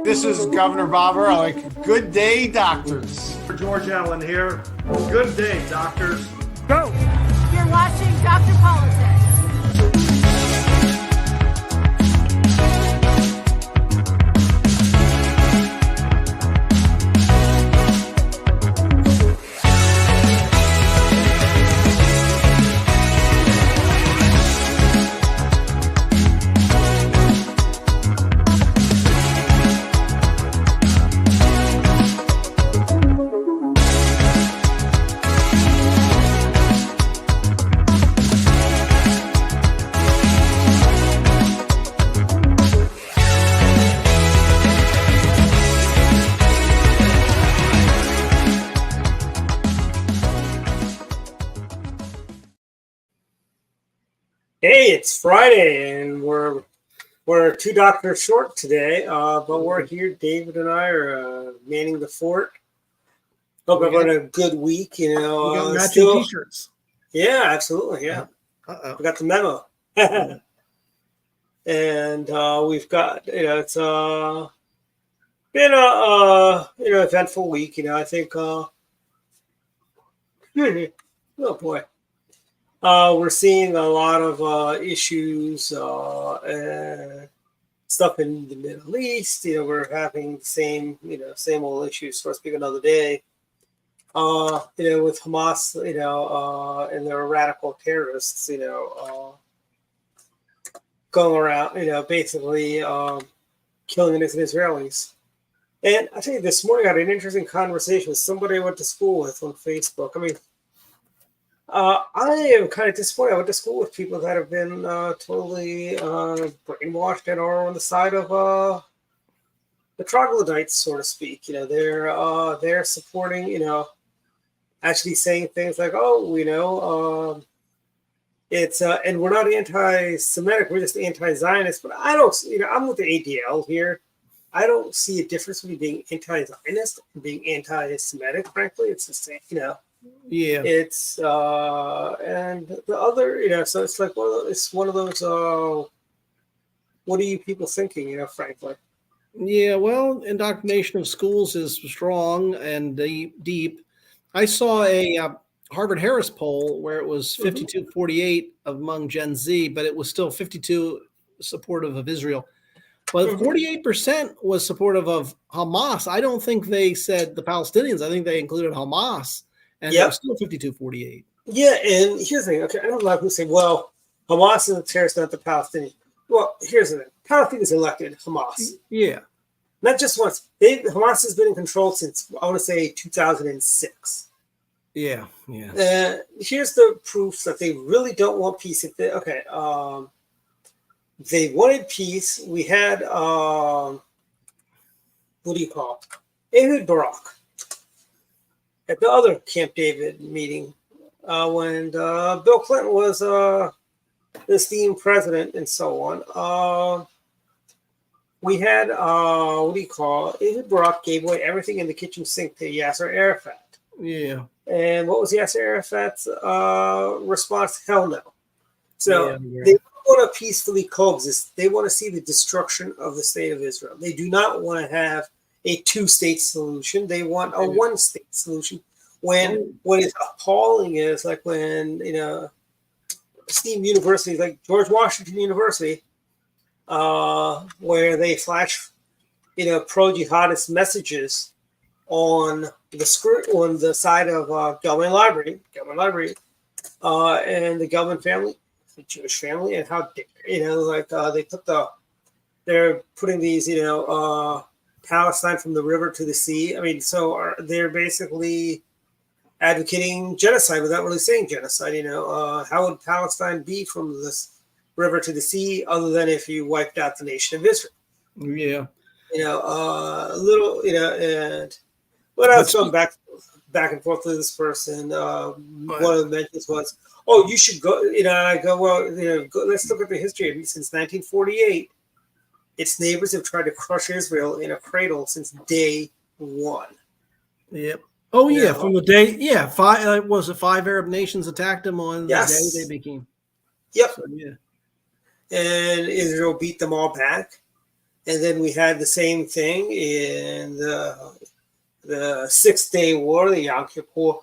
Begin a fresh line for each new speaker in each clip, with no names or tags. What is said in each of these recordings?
This is Governor Bob Ehrlich. Good day, doctors.
George Allen here. Good day, doctors.
Go.
You're watching Dr. Politics.
Hey, it's Friday, and we're two doctors short today, but we're here. David and I are manning the fort. Hope everyone had a good week. You know,
We got matching t-shirts.
Yeah, absolutely. Yeah,
Uh-oh.
we got the memo, and we've got it's been a eventful week. You know, I think oh boy. We're seeing a lot of issues and stuff in the Middle East. You know, we're having the same old issues, so to speak, another day. With Hamas, and their radical terrorists, going around, basically killing innocent Israelis. And I tell you, this morning I had an interesting conversation with somebody I went to school with on Facebook. I mean, I am kind of disappointed. I went to school with people that have been totally brainwashed and are on the side of the troglodytes, so to speak. You know, they're supporting, actually saying things like, it's and we're not anti-Semitic, we're just anti-Zionist. But I don't, I'm with the ADL here. I don't see a difference between being anti-Zionist and being anti-Semitic. Frankly, it's the same,
Yeah.
It's and the other, so it's like it's one of those. What are you people thinking? Frankly.
Yeah, well, indoctrination of schools is strong and deep. I saw a Harvard-Harris poll where it was 52-48 among Gen Z, but it was still 52 supportive of Israel. But 48% was supportive of Hamas. I don't think they said the Palestinians. I think they included Hamas. And it was still 52-48.
Yeah, and here's the thing. Okay, I know a lot of people say, well, Hamas is a terrorist, not the Palestinians. Well, here's the thing. Palestinians elected Hamas.
Yeah.
Not just once. Hamas has been in control since, I want to say, 2006.
Yeah, yeah.
Here's the proof that they really don't want peace. They wanted peace. We had, what do you call it? Ehud Barak. At the other Camp David meeting, when Bill Clinton was the esteemed president and so on, we had, Ehud Barak gave away everything in the kitchen sink to Yasser Arafat.
Yeah.
And what was Yasser Arafat's response? Hell no. So they don't want to peacefully coexist. They want to see the destruction of the state of Israel. They do not want to have a two-state solution. They want a one-state solution. When what is appalling is like when esteemed universities like George Washington University, where they flash pro-jihadist messages on the side of Gelman Library, and the Gelman family, the Jewish family, and how they're putting these Palestine from the river to the sea. I mean, they're basically advocating genocide without really saying genocide. How would Palestine be from this river to the sea other than if you wiped out the nation of Israel?
Yeah.
And what I was going back and forth with this person. One of the mentions was, "Oh, you should go." I go, "Well, let's look at the history of it. Since 1948, its neighbors have tried to crush Israel in a cradle since day one."
Yep. Oh yeah, from the day. Yeah, five Arab nations attacked them on the day they became.
Yep.
So, yeah.
And Israel beat them all back. And then we had the same thing in the 6-Day War, the Yom Kippur.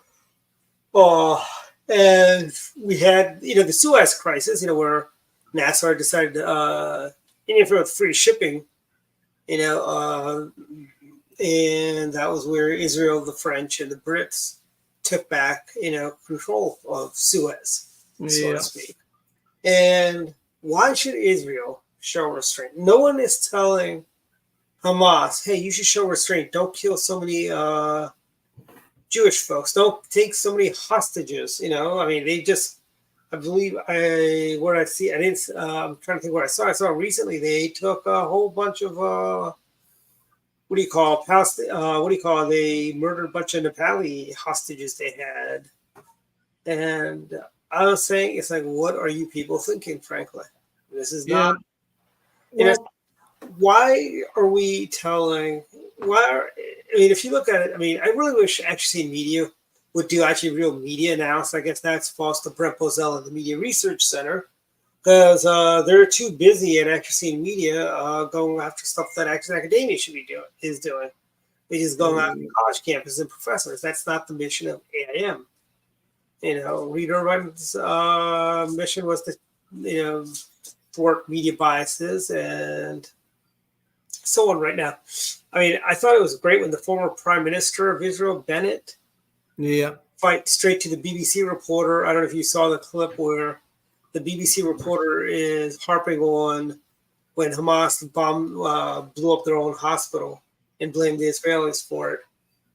And we had, the Suez Crisis, where Nasser decided to interfere with free shipping, and that was where Israel, the French, and the Brits took back, control of Suez, so to speak. And why should Israel show restraint? No one is telling Hamas, hey, you should show restraint. Don't kill so many Jewish folks. Don't take so many hostages. They just, I'm trying to think what I saw. I saw recently they took a whole bunch of, they murdered a bunch of Nepali hostages they had. And I was saying, it's like, what are you people thinking, frankly? This is not, why are we if you look at it, I really wish Actually Media would do actually real media analysis. I guess that's false to Brent Bozell of the Media Research Center, because they're too busy at Actually Media going after stuff that Action Academia should be doing. They're just going after college campuses and professors. That's not the mission of AIM. Reader Run's mission was to, thwart media biases and so on right now. I thought it was great when the former Prime Minister of Israel, Bennett, fight straight to the BBC reporter. I don't know if you saw the clip where the BBC reporter is harping on when Hamas blew up their own hospital and blamed the Israelis for it.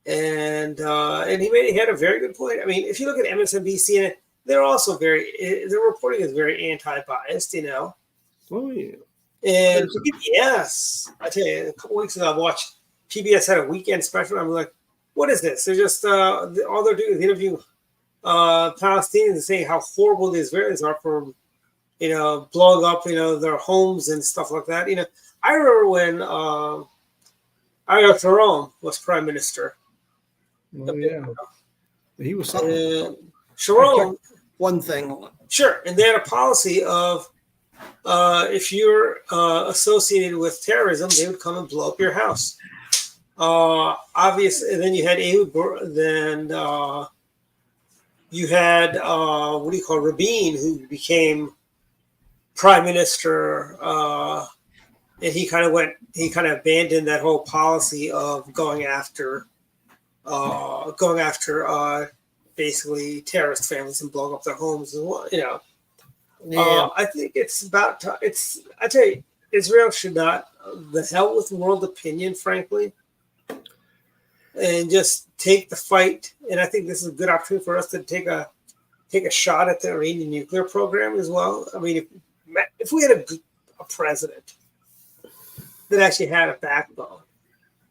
And he had a very good point. If you look at MSNBC, they're also their reporting is very anti-biased,
Oh, yeah.
And PBS, I tell you, a couple weeks ago, I watched PBS had a weekend special. I'm like, what is this? They're just all they're doing is interviewing Palestinians and saying how horrible the Israelis are for, blowing up, their homes and stuff like that. I remember when Ariel Sharon was prime minister.
Oh, yeah. He was something.
Sharon,
one thing.
Sure, and they had a policy of if you're associated with terrorism, they would come and blow up your house. Obviously, and then you had Ehud, then you had Rabin, who became prime minister, and he kind of abandoned that whole policy of going after basically terrorist families and blowing up their homes and I think it's about time. I tell you, Israel should not, the hell with world opinion, frankly, and just take the fight. And I think this is a good opportunity for us to take a shot at the Iranian nuclear program as well. If we had a president that actually had a backbone,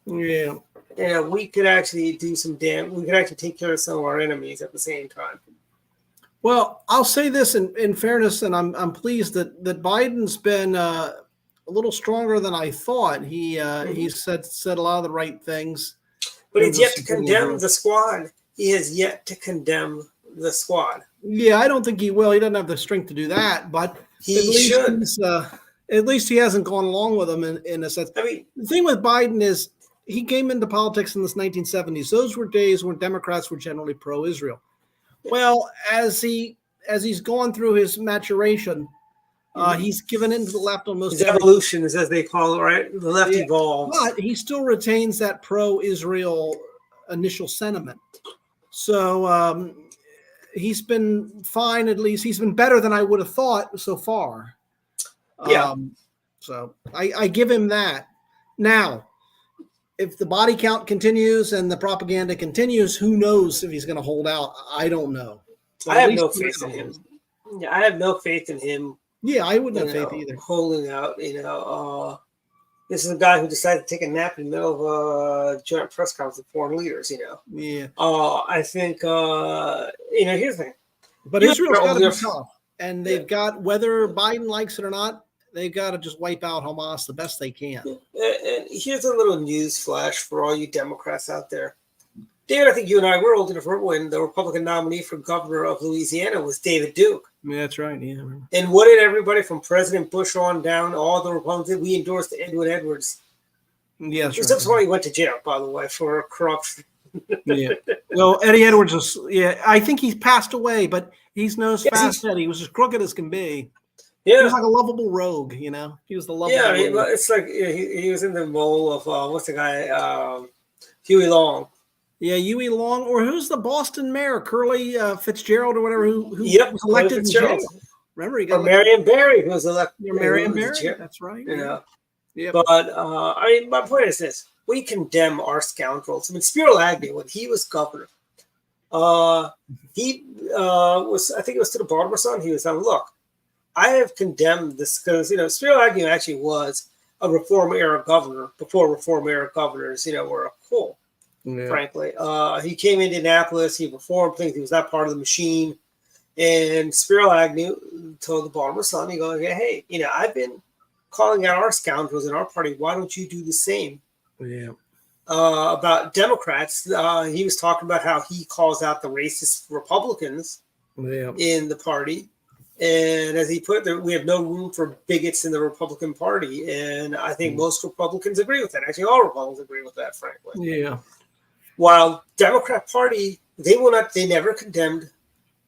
we could actually do some we could actually take care of some of our enemies at the same time.
Well, I'll say this in fairness, and I'm pleased that Biden's been a little stronger than I thought. He said a lot of the right things.
But he's yet to condemn the squad. He has yet to condemn the squad.
Yeah, I don't think he will. He doesn't have the strength to do that, but
he should.
At least he hasn't gone along with them in a sense. The thing with Biden is he came into politics in the 1970s. Those were days when Democrats were generally pro-Israel. Well, as he's gone through his maturation, he's given into the left on most.
His evolution, as they call it, right? The left evolves,
but he still retains that pro-Israel initial sentiment. So he's been fine. At least he's been better than I would have thought so far. So I give him that. Now, if the body count continues and the propaganda continues, who knows if he's going to hold out? I don't know.
I have no faith in him. Yeah, I have no faith in him.
Yeah, I wouldn't have faith either.
Holding out, this is a guy who decided to take a nap in the middle of a joint press conference with foreign leaders.
Yeah.
I think here's the thing.
But Israel's got to be tough, and they've got, whether Biden likes it or not, they've got to just wipe out Hamas the best they can.
And here's a little news flash for all you Democrats out there. David, I think you and I were old enough when the Republican nominee for governor of Louisiana was David Duke.
Yeah, that's right. Yeah.
And what did everybody from President Bush on down, all the Republicans, we endorsed Edwin Edwards.
Yeah, that's right.
That's why he went to jail, by the way, for corruption.
Yeah. Well, Eddie Edwards was, I think he's passed away, but he's known as Fast Eddie. He was as crooked as can be.
Yeah.
He was like a lovable rogue, He was the lovable rogue.
It's like he was in the mold of, what's the guy, Huey Long.
Yeah, Huey Long, or who's the Boston mayor, Curly Fitzgerald or whatever, who was elected in jail. Remember, he got
Marion Barry, who was elected.
Marion Barry, that's right.
Yeah. But, my point is this. We condemn our scoundrels. I mean, Spiro Agnew, when he was governor, he was, I think it was to the Baltimore Sun, he was saying, look, I have condemned this because, Spiro Agnew actually was a Reform-era governor before Reform-era governors, were cool. Yeah. Frankly, he came into Indianapolis. He reformed things. He was not part of the machine. And Spiro Agnew told the Baltimore Sun, he goes, "Hey, I've been calling out our scoundrels in our party. Why don't you do the same?"
Yeah.
About Democrats, he was talking about how he calls out the racist Republicans in the party. And as he put it, we have no room for bigots in the Republican Party. And I think most Republicans agree with that. Actually, all Republicans agree with that, frankly.
Yeah.
While Democrat Party, they never condemned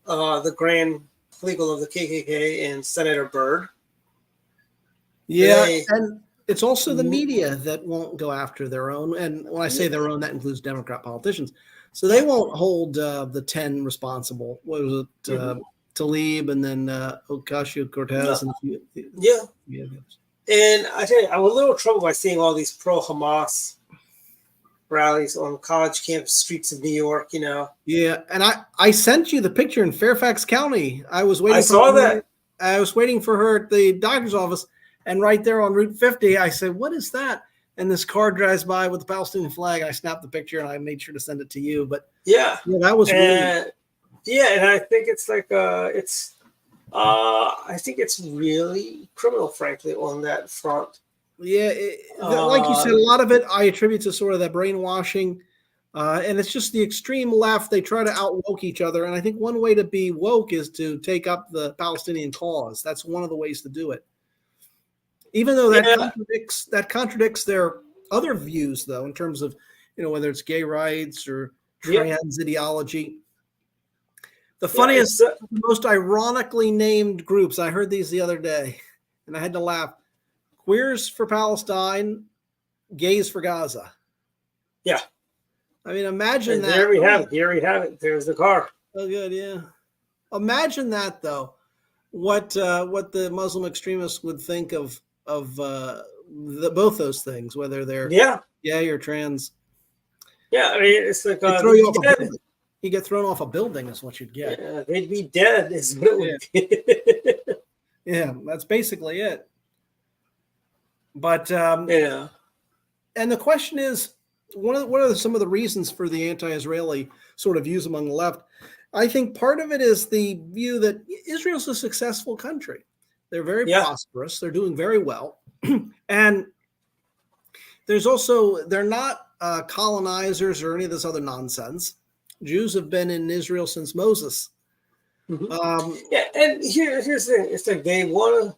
the Grand Legal of the KKK and Senator Byrd.
Yeah, and it's also the media that won't go after their own. And when I say their own, that includes Democrat politicians. So they won't hold the 10 responsible. What was it? Talib and then Ocasio-Cortez.
Yeah. And I tell you, I was a little troubled by seeing all these pro-Hamas rallies on college campus streets of New York,
Yeah, and I sent you the picture in Fairfax County. I was waiting. I was waiting for her at the doctor's office, and right there on Route 50, I said, "What is that?" And this car drives by with the Palestinian flag. I snapped the picture, and I made sure to send it to you. But that was really.
Yeah, and I think it's like I think it's really criminal, frankly, on that front.
Yeah, like you said, a lot of it I attribute to sort of that brainwashing, and it's just the extreme left. They try to out-woke each other, and I think one way to be woke is to take up the Palestinian cause. That's one of the ways to do it. Even though that contradicts their other views, though, in terms of whether it's gay rights or trans ideology. The funniest, the most ironically named groups, I heard these the other day, and I had to laugh. Queers for Palestine, gays for Gaza.
Yeah.
I mean, imagine that.
Here we have it. Here we have it. There's the car.
Oh, good, yeah. Imagine that, though. What the Muslim extremists would think of both those things, whether they're gay or trans.
Yeah, I mean, it's like
throw you off a building. You get thrown off a building is what you'd get.
Yeah, they'd be dead. Is what it would be.
Yeah, that's basically it. But and the question is, what are some of the reasons for the anti-Israeli sort of views among the left? I think part of it is the view that Israel's a successful country. They're very prosperous. They're doing very well, and there's also they're not colonizers or any of this other nonsense. Jews have been in Israel since Moses.
Mm-hmm. And here's the thing: it's like they want to.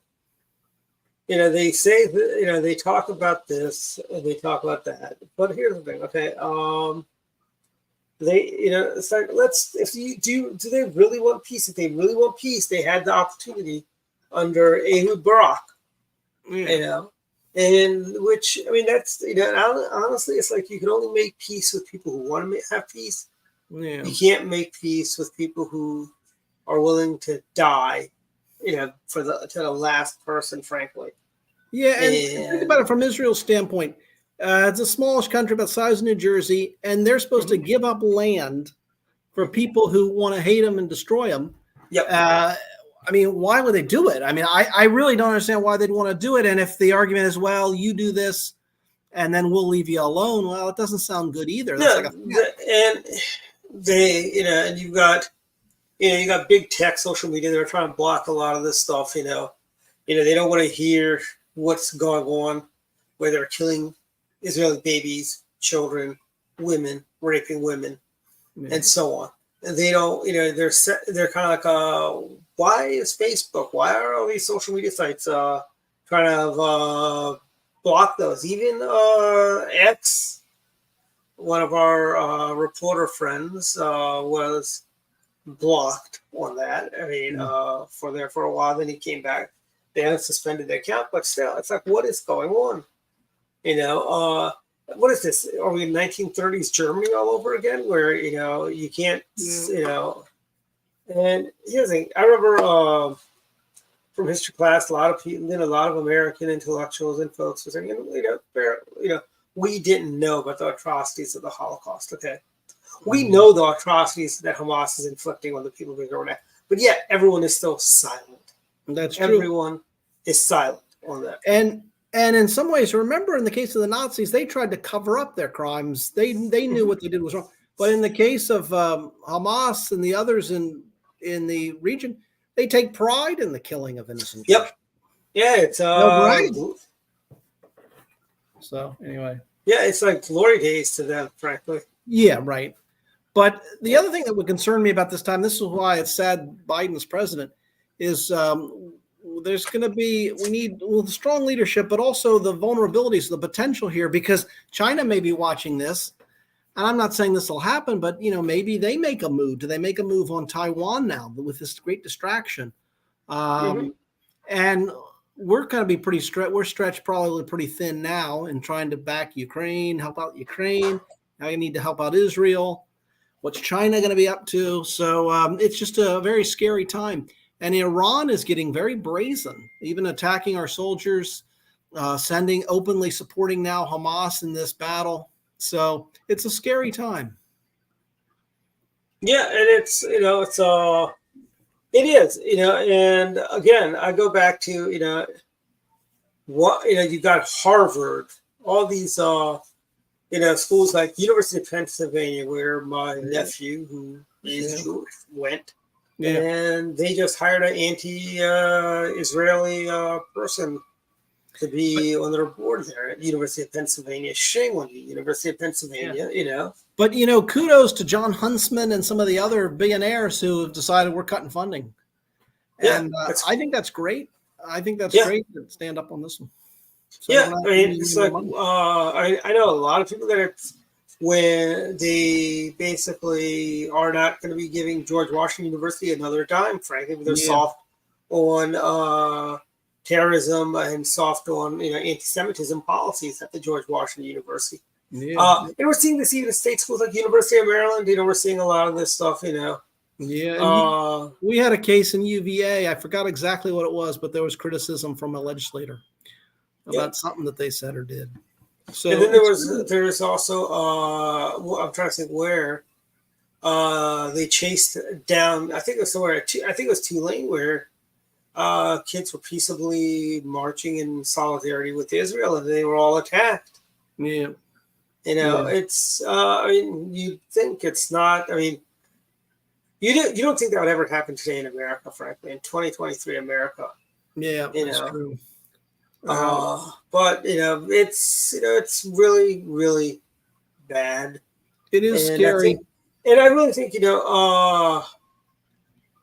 They say that, they talk about this and they talk about that. But here's the thing, okay? It's like, do they really want peace? If they really want peace, they had the opportunity under Ehud Barak, and which, I mean, that's, honestly, it's like you can only make peace with people who want to have peace. Yeah. You can't make peace with people who are willing to die, to the last person, frankly.
Yeah, and think about it from Israel's standpoint. It's a smallish country about the size of New Jersey, and they're supposed to give up land for people who want to hate them and destroy them.
Yep.
I mean, why would they do it? I mean, I really don't understand why they'd want to do it. And if the argument is, well, you do this, and then we'll leave you alone, well, it doesn't sound good either. That's
and you've got, you got big tech, social media. They're trying to block a lot of this stuff. They don't want to hear what's going on, where they're killing Israeli babies, children, women, raping women, and so on. And they don't, they're kind of like, why is Facebook? Why are all these social media sites trying to block those? Even X, one of our reporter friends, was blocked on that. I mean, for a while. Then he came back. They had suspended their account, but still, it's like, what is going on? What is this? Are we in 1930s Germany all over again, where you can't, And here's the thing: I remember from history class, a lot of people, a lot of American intellectuals and folks were saying, we didn't know about the atrocities of the Holocaust. Okay, we know the atrocities that Hamas is inflicting on the people of Israel, but yet everyone is still silent.
That's true.
Everyone is silent on that.
And in some ways, remember, in the case of the Nazis, they tried to cover up their crimes. They knew what they did was wrong. But in the case of Hamas and the others in the region, they take pride in the killing of innocent.
Yep. Yeah, it's
right. So anyway.
Yeah, it's like glory days to them, frankly.
Yeah, right. But the other thing that would concern me about this time, this is why it's sad Biden's president, is there's going to be, we need strong leadership, but also the vulnerabilities, the potential here, because China may be watching this. And I'm not saying this will happen, but, maybe they make a move. Do they make a move on Taiwan now with this great distraction? And we're going to be we're stretched probably pretty thin now in trying to back Ukraine, help out Ukraine. Now you need to help out Israel. What's China going to be up to? So it's just a very scary time. And Iran is getting very brazen, even attacking our soldiers, openly supporting now Hamas in this battle. So it's a scary time. Yeah, and it is, and again, I go back to, you got Harvard, all these, schools like University of Pennsylvania, where my nephew, who is Jewish, went. Yeah. And they just hired an anti-Israeli person to be on their board there at University of Pennsylvania. Shame on you, University of Pennsylvania, But, kudos to John Huntsman and some of the other billionaires who have decided we're cutting funding. And I think that's great. I think that's great to stand up on this one. So
it's like, I know a lot of people that when they basically are not going to be giving George Washington University another dime, frankly, they're soft on terrorism and soft on anti-Semitism policies at the George Washington University. And we're seeing this even at state schools like University of Maryland. We're seeing a lot of this stuff.
We had a case in UVA. I forgot exactly what it was, but there was criticism from a legislator about something that they said or did. So,
and then there's also I'm trying to think where they chased down. I think it was somewhere. I think it was Tulane, where kids were peaceably marching in solidarity with Israel, and they were all attacked.
Yeah,
it's. You think it's not. You don't think that would ever happen today in America, frankly, in 2023 America.
Yeah, that's true.
But it's really, really bad.
It is scary.
I really think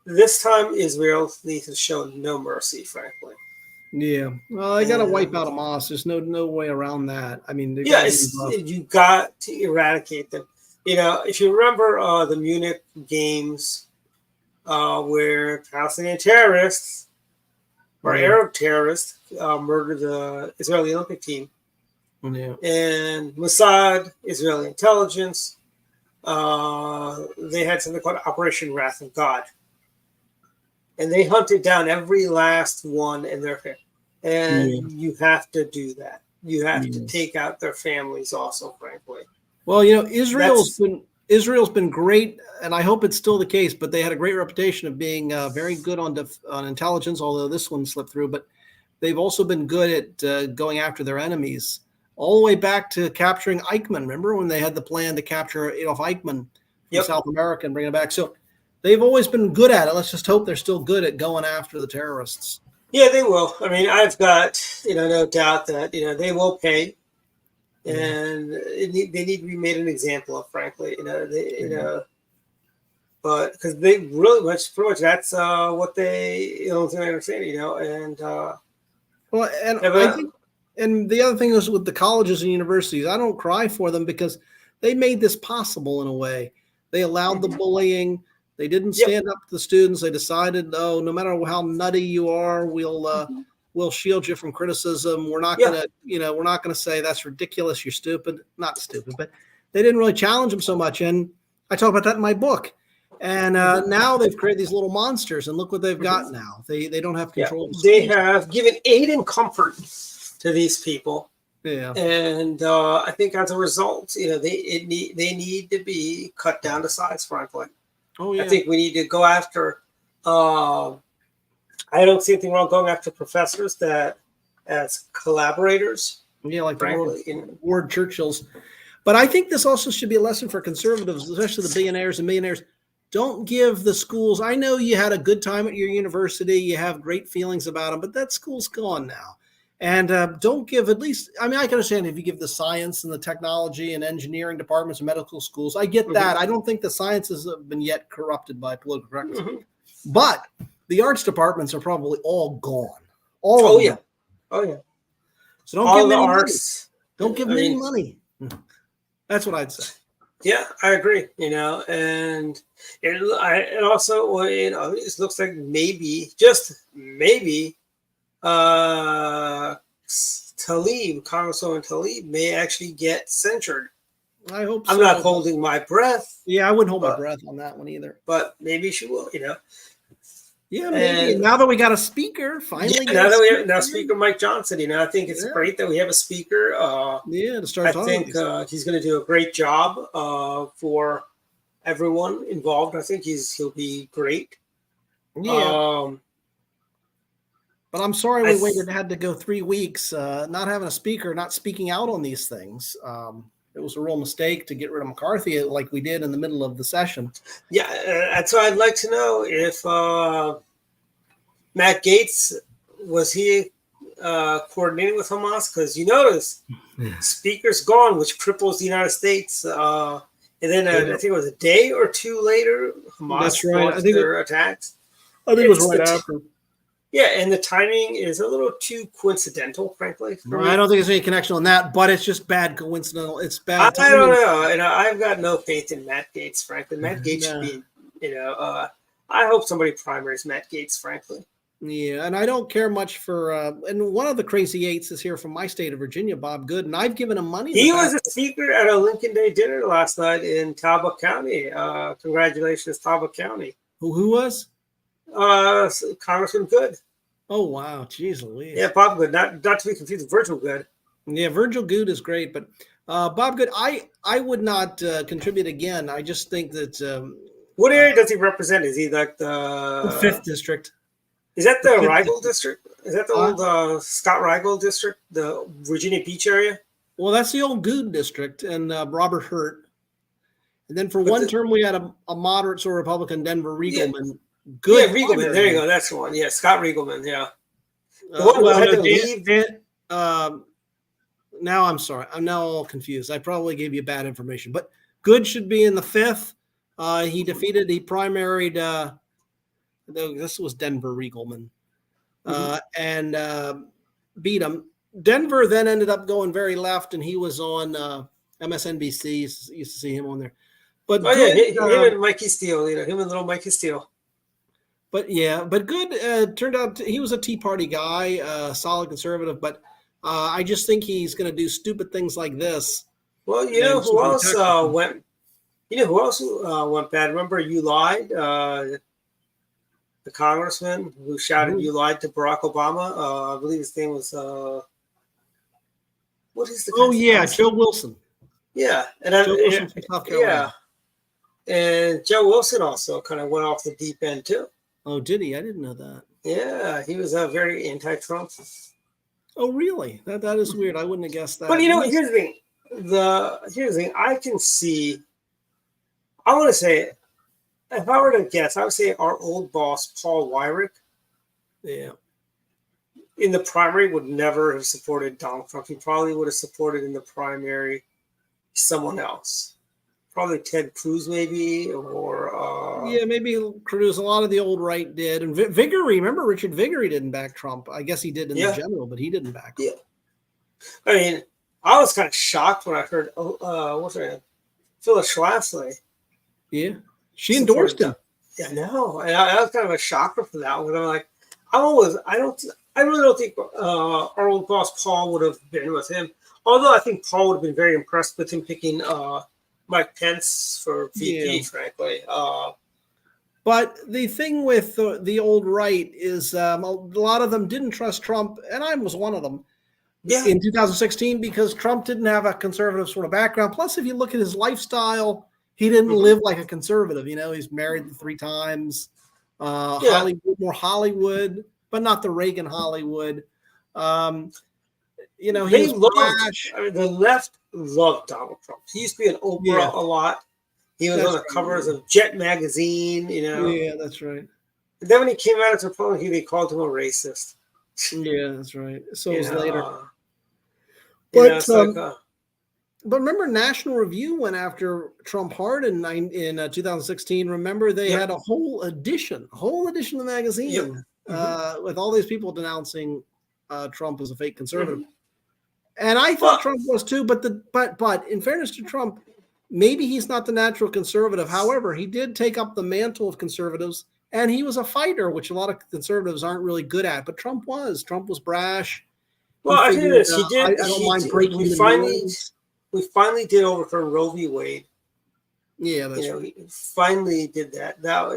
this time Israel needs to show no mercy, frankly.
Yeah, well, they got to wipe out Hamas. There's no way around that.
You got to eradicate them. If you remember the Munich games, where Palestinian terrorists or Arab terrorists murdered the Israeli Olympic team.
Yeah.
And Mossad, Israeli intelligence, they had something called Operation Wrath of God. And they hunted down every last one in their family. And you have to do that. You have to take out their families also, frankly.
Well, Israel's been great, and I hope it's still the case, but they had a great reputation of being very good on intelligence, although this one slipped through. But they've also been good at going after their enemies, all the way back to capturing Eichmann. Remember when they had the plan to capture Adolf Eichmann from South America and bring it back? So they've always been good at it. Let's just hope they're still good at going after the terrorists.
Yeah, they will. I've got no doubt that they will pay. And they need to be made an example of, frankly. but because they really pretty much that's what they don't understand, and
Well, and
yeah,
I think, and the other thing is with the colleges and universities, I don't cry for them because they made this possible in a way. They allowed the bullying. They didn't stand up to the students. They decided, oh, no matter how nutty you are, we'll shield you from criticism. We're not gonna, we're not gonna say that's ridiculous. You're stupid. Not stupid, but they didn't really challenge them so much. And I talk about that in my book. And now they've created these little monsters, and look what they've got now. They don't have control.
Yeah. They have given aid and comfort to these people.
Yeah.
And I think as a result, they need to be cut down to size, frankly.
Oh yeah.
I think we need to go after. I don't see anything wrong going after professors that as collaborators.
Yeah, like
frankly,
Ward Churchill's. But I think this also should be a lesson for conservatives, especially the billionaires and millionaires. Don't give the schools. I know you had a good time at your university. You have great feelings about them, but that school's gone now. And don't give at least, I mean, I can understand if you give the science and the technology and engineering departments and medical schools. I get that. I don't think the sciences have been yet corrupted by political correctness. But the arts departments are probably all gone. All of them.
Oh, yeah.
So don't give them any money. Don't give them any money. That's what I'd say.
Yeah, I agree. And it also, it looks like maybe, just maybe, Congresswoman Tlaib may actually get censured.
I hope so.
I'm not holding my breath.
Yeah, I wouldn't hold my breath on that one either.
But maybe she will,
Yeah, maybe. And now that we got a speaker, finally.
Yeah, now Speaker Mike Johnson, I think it's great that we have a speaker.
To start talking.
I think he's going to do a great job for everyone involved. I think he'll be great.
Yeah. But I'm sorry we had to go 3 weeks not having a speaker, not speaking out on these things. It was a real mistake to get rid of McCarthy like we did in the middle of the session.
Yeah, that's why I'd like to know if Matt Gaetz, was he coordinating with Hamas? Because you notice speaker's gone, which cripples the United States. And then I think it was a day or two later, Hamas launched their attacks.
I think it was right after.
Yeah, and the timing is a little too coincidental, frankly.
I don't think there's any connection on that, but it's just bad coincidental. It's bad
timing. I don't know. I've got no faith in Matt Gaetz, frankly. Matt Gaetz should be, I hope somebody primaries Matt Gaetz, frankly.
Yeah, and I don't care much for, and one of the crazy eights is here from my state of Virginia, Bob Good, and I've given him money.
He was a speaker at a Lincoln Day dinner last night in Talbot County. Congratulations, Talbot County.
Who was?
Congressman Good.
Oh wow, jeez Louise.
Yeah, Bob Good, not to be confused with Virgil Good.
Yeah, Virgil Good is great, but Bob Good, I would not contribute again. I just think that.
What area does he represent? Is he like the
5th district?
Is that the Rigel district? Is that the old Scott Rigel district, the Virginia Beach area?
Well, that's the old Good district, and Robert Hurt. And then for one term, we had a moderate sort of Republican, Denver Riegelman.
Yeah. Good. Yeah, Riegelman. There you go. That's the one. Yeah, Scott Riegelman. Yeah.
Now I'm sorry. I'm now all confused. I probably gave you bad information. But Good should be in the 5th. He primaried. This was Denver Riegelman, and beat him. Denver then ended up going very left, and he was on MSNBC. Used to see him on there. But
him and Mikey Steele. Him and little Mikey Steele.
But Good turned out he was a Tea Party guy, solid conservative. But I just think he's going to do stupid things like this.
Well, who else went? Who else went bad? Remember, you lied. The congressman who shouted, "You lied" to Barack Obama. I believe his name was. What is the?
Oh yeah, Joe Wilson.
Yeah, and
Joe Wilson from South Carolina.
Yeah, and Joe Wilson also kind of went off the deep end too.
Oh, did he? I didn't know that.
Yeah, he was very anti-Trump.
Oh, really? That is weird. I wouldn't have guessed that.
But here's the thing. Here's the thing. I can see. I want to say, if I were to guess, I would say our old boss Paul Weyrich.
Yeah.
In the primary, would never have supported Donald Trump. He probably would have supported in the primary someone else. Probably Ted Cruz, maybe, or
Yeah, maybe he'll produce a lot of the old right did. And Viguerie, remember Richard Viguerie didn't back Trump. I guess he did in the general, but he didn't back him.
Yeah. I mean, I was kind of shocked when I heard, what's her name? Phyllis Schlafly.
Yeah. She endorsed him.
Yeah, no. And I was kind of a shocker for that one. I'm like, I really don't think our old boss Paul would have been with him. Although I think Paul would have been very impressed with him picking Mike Pence for VP, frankly.
But the thing with the old right is a lot of them didn't trust Trump, and I was one of them in 2016 because Trump didn't have a conservative sort of background. Plus, if you look at his lifestyle, he didn't live like a conservative. You know, he's married 3 times, Hollywood, more Hollywood, but not the Reagan Hollywood. You know, he was
the left loved Donald Trump. He used to be an Oprah a lot. He was on the covers of Jet magazine, you know.
Yeah, that's right.
And then when he came out as a Republican, they called him a racist.
Yeah, that's right. So it was later. But remember, National Review went after Trump hard in 2016. Remember, they had a whole edition of the magazine with all these people denouncing Trump as a fake conservative. And I thought Trump was too, but in fairness to Trump, maybe he's not the natural conservative. However, he did take up the mantle of conservatives, and he was a fighter, which a lot of conservatives aren't really good at. But Trump was brash.
Well, I think this. He did.
I don't mind breaking the rules.
We finally did overturn Roe v. Wade.
Yeah, that's
right. He finally did that. That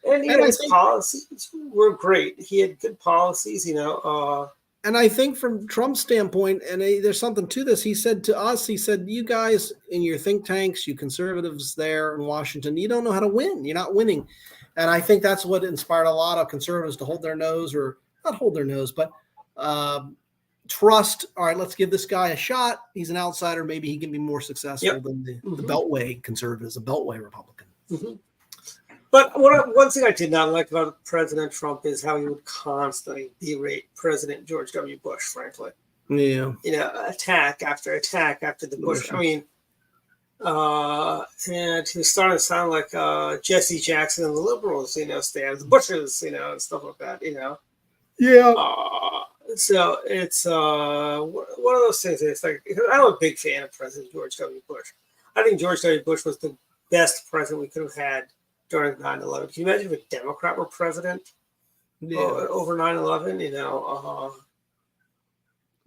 and his policies were great. He had good policies.
And I think from Trump's standpoint, and there's something to this, he said to us, you guys in your think tanks, you conservatives there in Washington, you don't know how to win. You're not winning. And I think that's what inspired a lot of conservatives to hold their nose, or not hold their nose, but trust, all right, let's give this guy a shot. He's an outsider. Maybe he can be more successful than the Beltway conservatives, the Beltway Republican.
Mm-hmm. But one thing I did not like about President Trump is how he would constantly berate President George W. Bush, frankly.
Yeah.
Attack after the Bush. I mean, and he was starting to sound like Jesse Jackson and the liberals, stand the Bushes, and stuff like that,
Yeah.
So it's one of those things. It's like, I'm a big fan of President George W. Bush. I think George W. Bush was the best president we could have had during 9/11. Can you imagine if a Democrat were president over 9/11?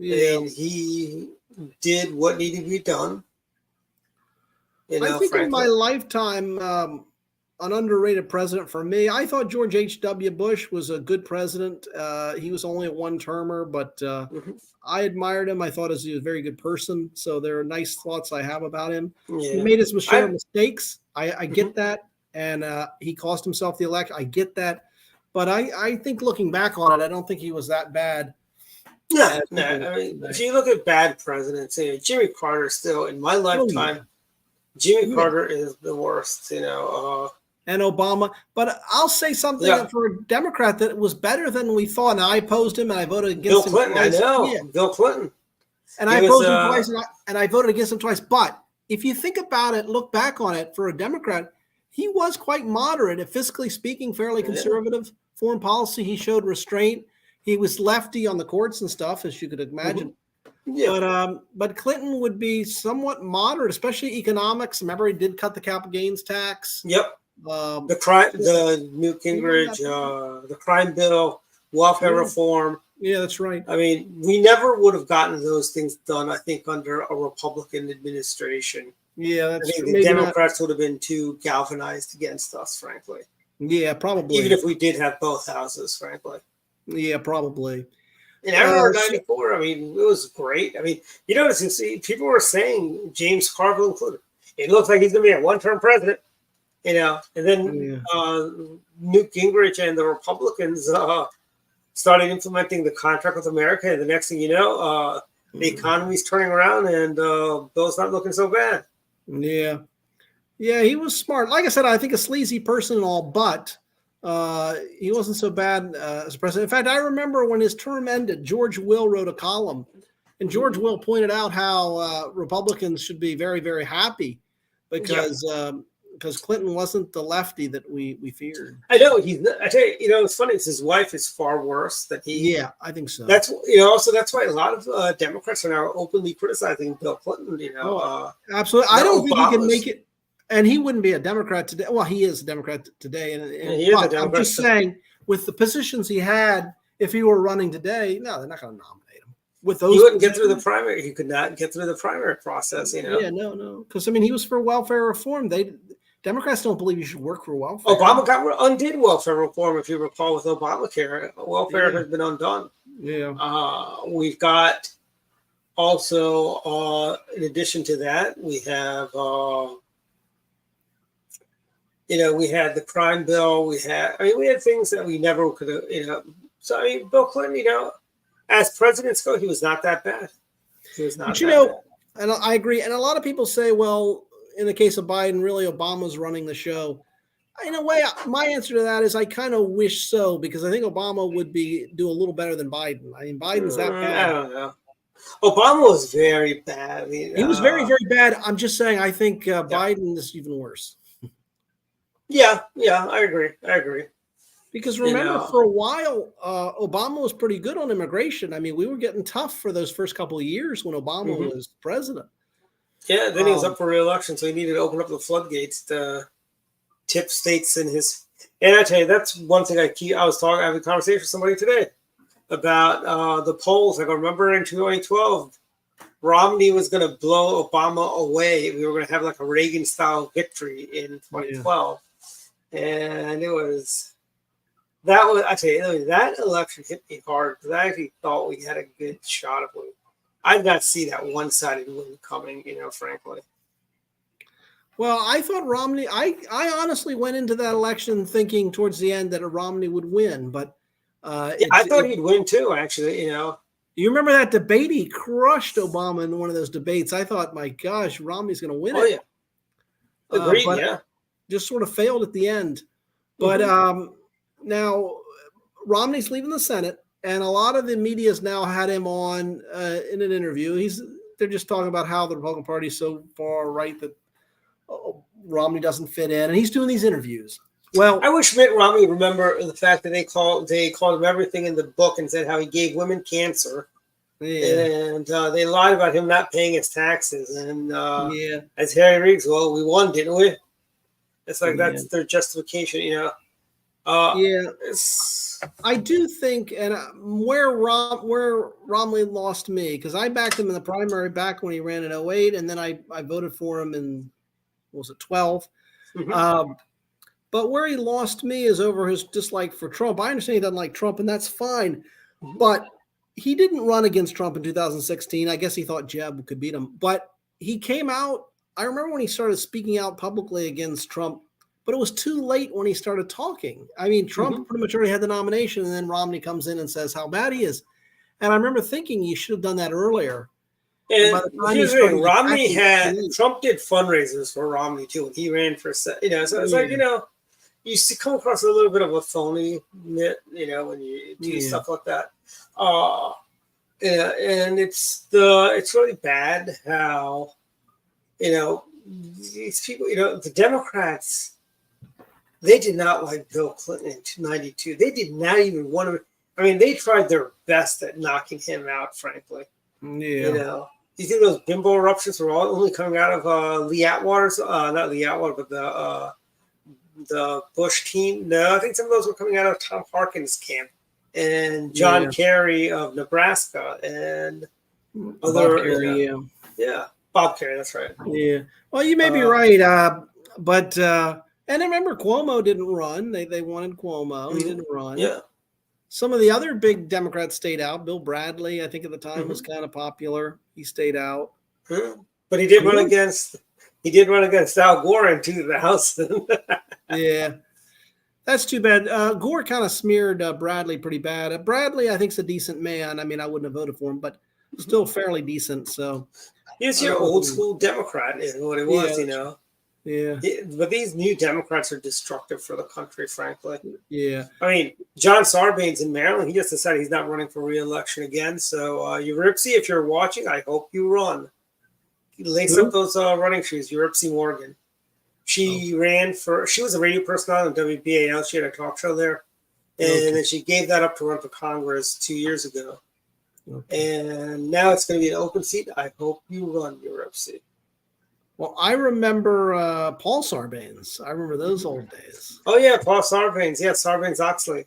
And he did what needed to be done.
I think in my lifetime, an underrated president for me, I thought George H.W. Bush was a good president. He was only a one-termer, but I admired him. I thought he was a very good person. So there are nice thoughts I have about him. Yeah. He made his share of mistakes. I get that. And he cost himself the election. I get that. But I think looking back on it, I don't think he was that bad.
No. I mean, if you look at bad presidents, Jimmy Carter still, in my lifetime, Jimmy Carter is the worst, and
Obama. But I'll say something for a Democrat that was better than we thought. And I opposed him, and I voted against him
Clinton,
twice.
I know. Bill Clinton.
And I opposed him twice, and I voted against him twice. But if you think about it, look back on it, for a Democrat, he was quite moderate, and fiscally speaking, fairly conservative. Foreign policy, he showed restraint. He was lefty on the courts and stuff, as you could imagine. Yeah. But Clinton would be somewhat moderate, especially economics. Remember, he did cut the capital gains tax.
Yep. The Newt Gingrich, the crime bill, welfare reform.
Yeah, that's right.
I mean, we never would have gotten those things done, I think, under a Republican administration.
Yeah,
I think the Democrats would have been too galvanized against us, frankly.
Yeah, probably.
Even if we did have both houses, frankly.
Yeah, probably.
In Arrow 94, I mean, it was great. I mean, you notice, people were saying, James Carville included, it looks like he's going to be a one-term president, and then Newt Gingrich and the Republicans started implementing the contract with America, and the next thing you know, the economy's turning around, and Bill's not looking so bad.
Yeah. Yeah, he was smart. Like I said, I think a sleazy person and all, but he wasn't so bad as president. In fact, I remember when his term ended, George Will wrote a column, and George Will pointed out how Republicans should be very, very happy because because Clinton wasn't the lefty that we feared.
I know he's. I tell you, it's funny. It's his wife is far worse than he.
Yeah, I think so.
That's so that's why a lot of Democrats are now openly criticizing Bill Clinton.
Absolutely. I don't think he can
Obama's.
make it, and he wouldn't be a Democrat today. Well, he is a Democrat today, and
he is a Democrat.
I'm just saying, with the positions he had, if he were running today, no, they're not going to nominate him. With those,
he wouldn't get through the primary. He could not get through the primary process.
Yeah, no, because he was for welfare reform. Democrats don't believe you should work for welfare.
Obama undid welfare reform, if you recall, with Obamacare. Welfare has been undone.
Yeah.
We've got also, in addition to that, we have, we had the crime bill. We had things that we never could have, So, Bill Clinton, as presidents go, he was not that bad. He was not bad.
And I agree. And a lot of people say, well, in the case of Biden, really Obama's running the show. In a way, my answer to that is I kind of wish so, because I think Obama would do a little better than Biden. Biden's that bad.
I don't know. Obama was very bad.
He was very, very bad. I'm just saying I think Biden is even worse.
Yeah, I agree.
Because remember, for a while, Obama was pretty good on immigration. We were getting tough for those first couple of years when Obama was president.
Yeah, then he was up for re-election, so he needed to open up the floodgates to tip states in his. And I tell you, that's one thing I was having a conversation with somebody today about the polls. I remember in 2012, Romney was going to blow Obama away. We were going to have like a Reagan-style victory in 2012, and I tell you, that election hit me hard because I actually thought we had a good shot of winning. I did not see that one-sided win coming, frankly.
Well, I thought Romney. I honestly went into that election thinking towards the end that Romney would win, but
I thought he'd win too. Actually,
You remember that debate? He crushed Obama in one of those debates. I thought, my gosh, Romney's going to win it.
Oh yeah, agreed.
Just sort of failed at the end. But now Romney's leaving the Senate. And a lot of the media's now had him on in an interview. They're just talking about how the Republican Party is so far right that Romney doesn't fit in, and he's doing these interviews. Well,
I wish Mitt Romney remember the fact that they called him everything in the book and said how he gave women cancer, and they lied about him not paying his taxes. And as Harry Reid, well, we won, didn't we? It's like that's their justification,
I do think, and where Romney lost me, because I backed him in the primary back when he ran in 2008, and then I voted for him in, 12? But where he lost me is over his dislike for Trump. I understand he doesn't like Trump, and that's fine. But he didn't run against Trump in 2016. I guess he thought Jeb could beat him. But he came out. I remember when he started speaking out publicly against Trump, but it was too late when he started talking. Trump pretty much already had the nomination, and then Romney comes in and says how bad he is. And I remember thinking you should have done that earlier.
And Trump did fundraisers for Romney too, and he ran for, so it's like, you come across a little bit of a phony, when you do stuff like that. And it's really bad how, these people, the Democrats, they did not like Bill Clinton in 1992. They did not even want to. They tried their best at knocking him out, frankly.
Yeah.
You think those bimbo eruptions were all only coming out of Lee Atwater's, not Lee Atwater, but the Bush team? No, I think some of those were coming out of Tom Harkin's camp and John Kerry of Nebraska and other.
Bob Kerry,
Bob Kerry, that's right.
Yeah. Well, you may be right, but. And I remember Cuomo didn't run. They wanted Cuomo. He didn't run.
Yeah.
Some of the other big Democrats stayed out. Bill Bradley, I think at the time, was kind of popular. He stayed out.
But he did run against Al Gore in 2000.
Yeah. That's too bad. Gore kind of smeared Bradley pretty bad. Bradley, I think, is a decent man. I wouldn't have voted for him, but still fairly decent. So
he's your old school Democrat is what it was,
Yeah.
But these new Democrats are destructive for the country, frankly.
Yeah.
John Sarbanes in Maryland, he just decided he's not running for re-election again. So, Euripsy, if you're watching, I hope you run. Lace up those running shoes, Euripsy Morgan. She was a radio personality on WBAL. She had a talk show there. And then she gave that up to run for Congress 2 years ago. Okay. And now it's going to be an open seat. I hope you run your rep seat.
Well, I remember Paul Sarbanes. I remember those old days.
Oh, yeah, Paul Sarbanes. Yeah, Sarbanes-Oxley.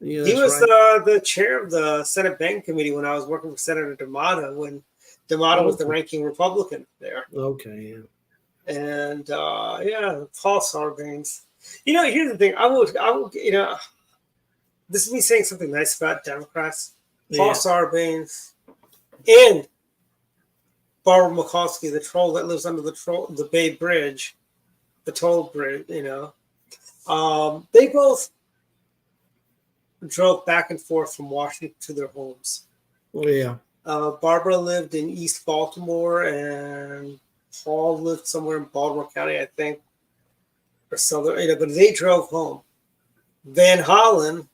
Yeah,
he was
right.
the chair of the Senate Bank Committee when I was working for Senator D'Amato, when D'Amato was the ranking Republican there.
Okay, yeah.
And, Paul Sarbanes. Here's the thing. I would, this is me saying something nice about Democrats. Paul Sarbanes and Barbara Mikulski, the troll that lives under the Bay Bridge, the toll bridge, they both drove back and forth from Washington to their homes.
Yeah.
Barbara lived in East Baltimore, and Paul lived somewhere in Baltimore County, I think, or southern. But they drove home. Van Hollen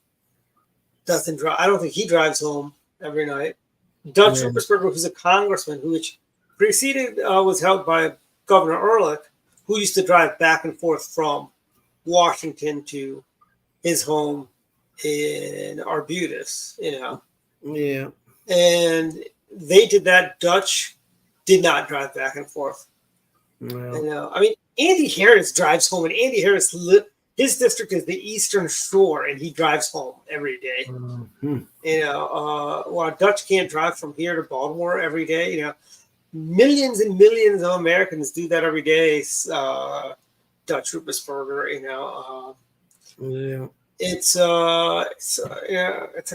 doesn't drive. I don't think he drives home every night. Dutch Ruppersberger, who's a congressman, which preceded was held by Governor Ehrlich, who used to drive back and forth from Washington to his home in Arbutus,
Yeah.
And they did that. Dutch did not drive back and forth.
Well.
Andy Harris drives home, and Andy Harris his district is the Eastern Shore, and he drives home every day. While Dutch can't drive from here to Baltimore every day, millions and millions of Americans do that every day. Dutch Ruppersberger, it's a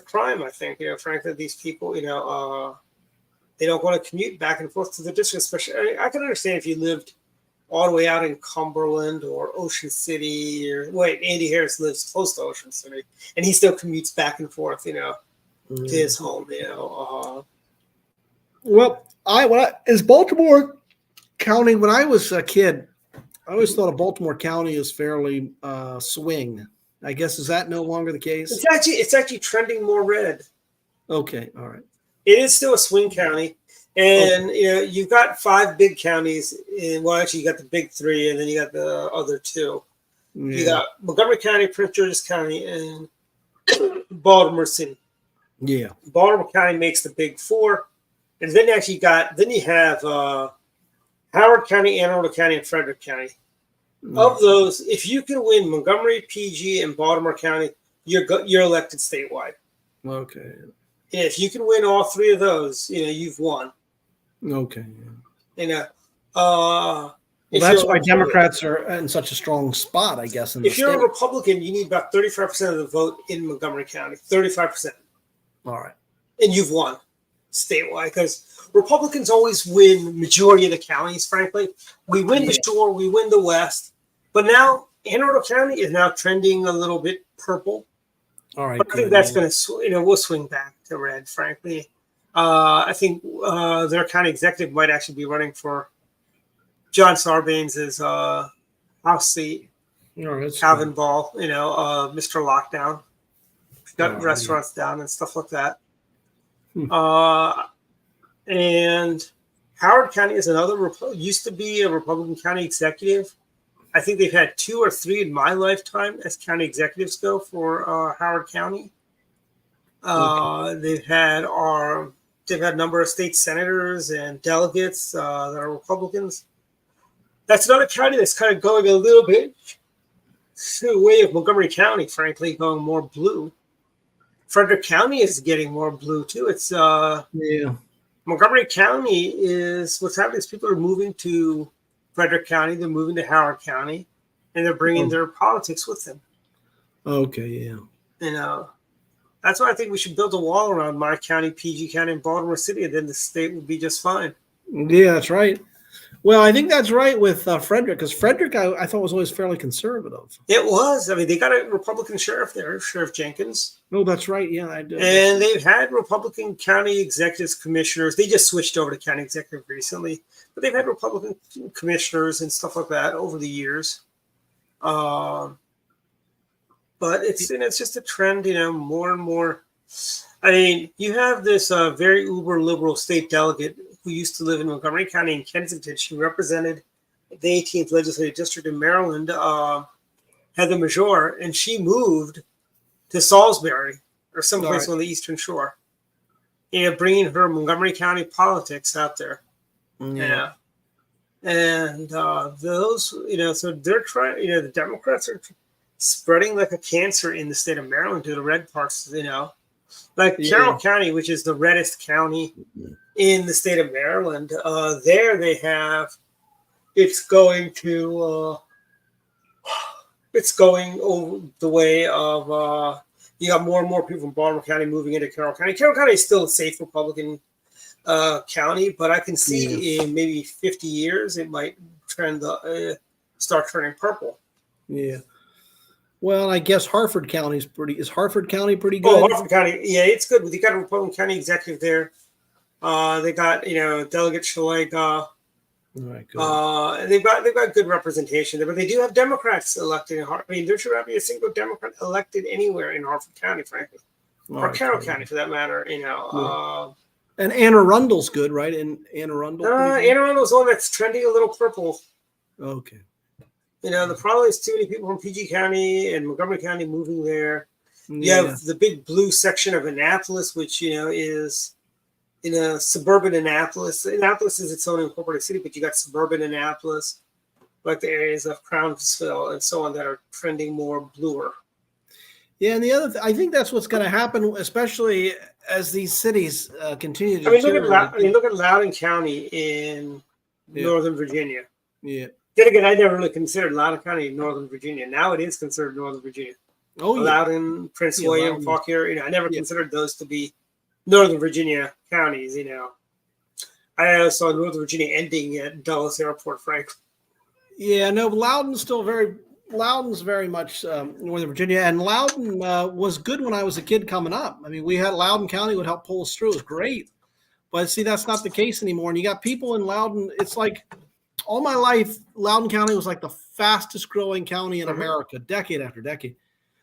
crime, I think. Frankly, these people, they don't want to commute back and forth to the district. Especially, I can understand if you lived all the way out in Cumberland or Ocean City, Andy Harris lives close to Ocean City, and he still commutes back and forth, to his home,
Well, is Baltimore County, when I was a kid, I always thought of Baltimore County as fairly swing. I guess, is that no longer the case?
It's actually trending more red.
Okay, all right.
It is still a swing county. And you've got 5 big counties. You got the big 3, and then you got the other 2. Yeah. You got Montgomery County, Prince George's County, and Baltimore City.
Yeah,
Baltimore County makes the big 4, and then you have Howard County, Anne Arundel County, and Frederick County. Of those, if you can win Montgomery, PG, and Baltimore County, you're elected statewide.
Okay.
Yeah, if you can win all 3 of those, you've won.
Okay.
That's
why Democrats are in such a strong spot, I guess.
If you're a Republican, you need about 35% of the vote in Montgomery County. 35%.
All right.
And you've won statewide, because Republicans always win majority of the counties, frankly. We win the shore, we win the west. But now Anne Arundel County is now trending a little bit purple.
All right.
But I think that's going to, we'll swing back to red, frankly. I think their county executive might actually be running for John Sarbanes' house seat. Calvin Ball, Mr. Lockdown. Got restaurants down and stuff like that. And Howard County is another, used to be a Republican county executive. I think they've had 2 or 3 in my lifetime as county executives go for Howard County. They've had a number of state senators and delegates that are Republicans. That's another county that's kind of going a little bit the way of Montgomery County, frankly, going more blue. Frederick County is getting more blue too. It's Montgomery County is what's happening is people are moving to Frederick County, they're moving to Howard County, and they're bringing their politics with them.
Okay, yeah.
That's why I think we should build a wall around my county, PG County, and Baltimore City, and then the state would be just fine.
Yeah, that's right. Well, I think that's right with Frederick, because Frederick, I thought was always fairly conservative.
It was. I mean, they got a Republican sheriff there, Sheriff Jenkins.
Oh, that's right. Yeah, I did.
And they've had Republican county executives, commissioners. They just switched over to county executive recently, but they've had Republican commissioners and stuff like that over the years. But it's just a trend, more and more. I mean, you have this very uber liberal state delegate who used to live in Montgomery County in Kensington. She represented the 18th legislative district in Maryland, Heather Major, and she moved to Salisbury or someplace on the Eastern Shore. Bringing her Montgomery County politics out there.
Yeah.
And those, so they're trying, the Democrats are spreading like a cancer in the state of Maryland to the red parts, like Carroll County, which is the reddest county in the state of Maryland. There they have, it's going over the way of, you got more and more people from Baltimore County moving into Carroll County. Carroll County is still a safe Republican county, but I can see in maybe 50 years it might start turning purple.
Yeah. Well, I guess Harford County is Harford County pretty good?
Oh, Harford County, yeah, it's good. They got a Republican county executive there. They got Delegate Shalega.
Right, good.
They've got good representation there, but they do have Democrats elected in Harford. I mean, there should not be a single Democrat elected anywhere in Harford County, frankly, or Carroll County for that matter.
And Anne Arundel's good, right? And Anne Arundel.
Anne Arundel's the one that's trending a little purple.
Okay.
The problem is too many people from PG County and Montgomery County moving there. You have the big blue section of Annapolis, which is suburban Annapolis. Annapolis is its own incorporated city, but you got suburban Annapolis, like the areas of Crownsville and so on that are trending more bluer.
Yeah, and the other, I think that's what's going to happen, especially as these cities continue to.
Look at Loudoun County in Northern Virginia.
Yeah.
Then again, I never really considered Loudoun County Northern Virginia. Now it is considered Northern Virginia.
Oh, yeah.
Loudoun, Prince William, Fauquier. I never considered those to be Northern Virginia counties. I saw Northern Virginia ending at Dulles Airport, frankly.
Yeah, no, Loudoun's very much Northern Virginia, and Loudoun was good when I was a kid coming up. I mean, we had Loudoun County would help pull us through. It was great, but see, that's not the case anymore. And you got people in Loudoun. It's like all my life, Loudoun County was like the fastest growing county in America, decade after decade.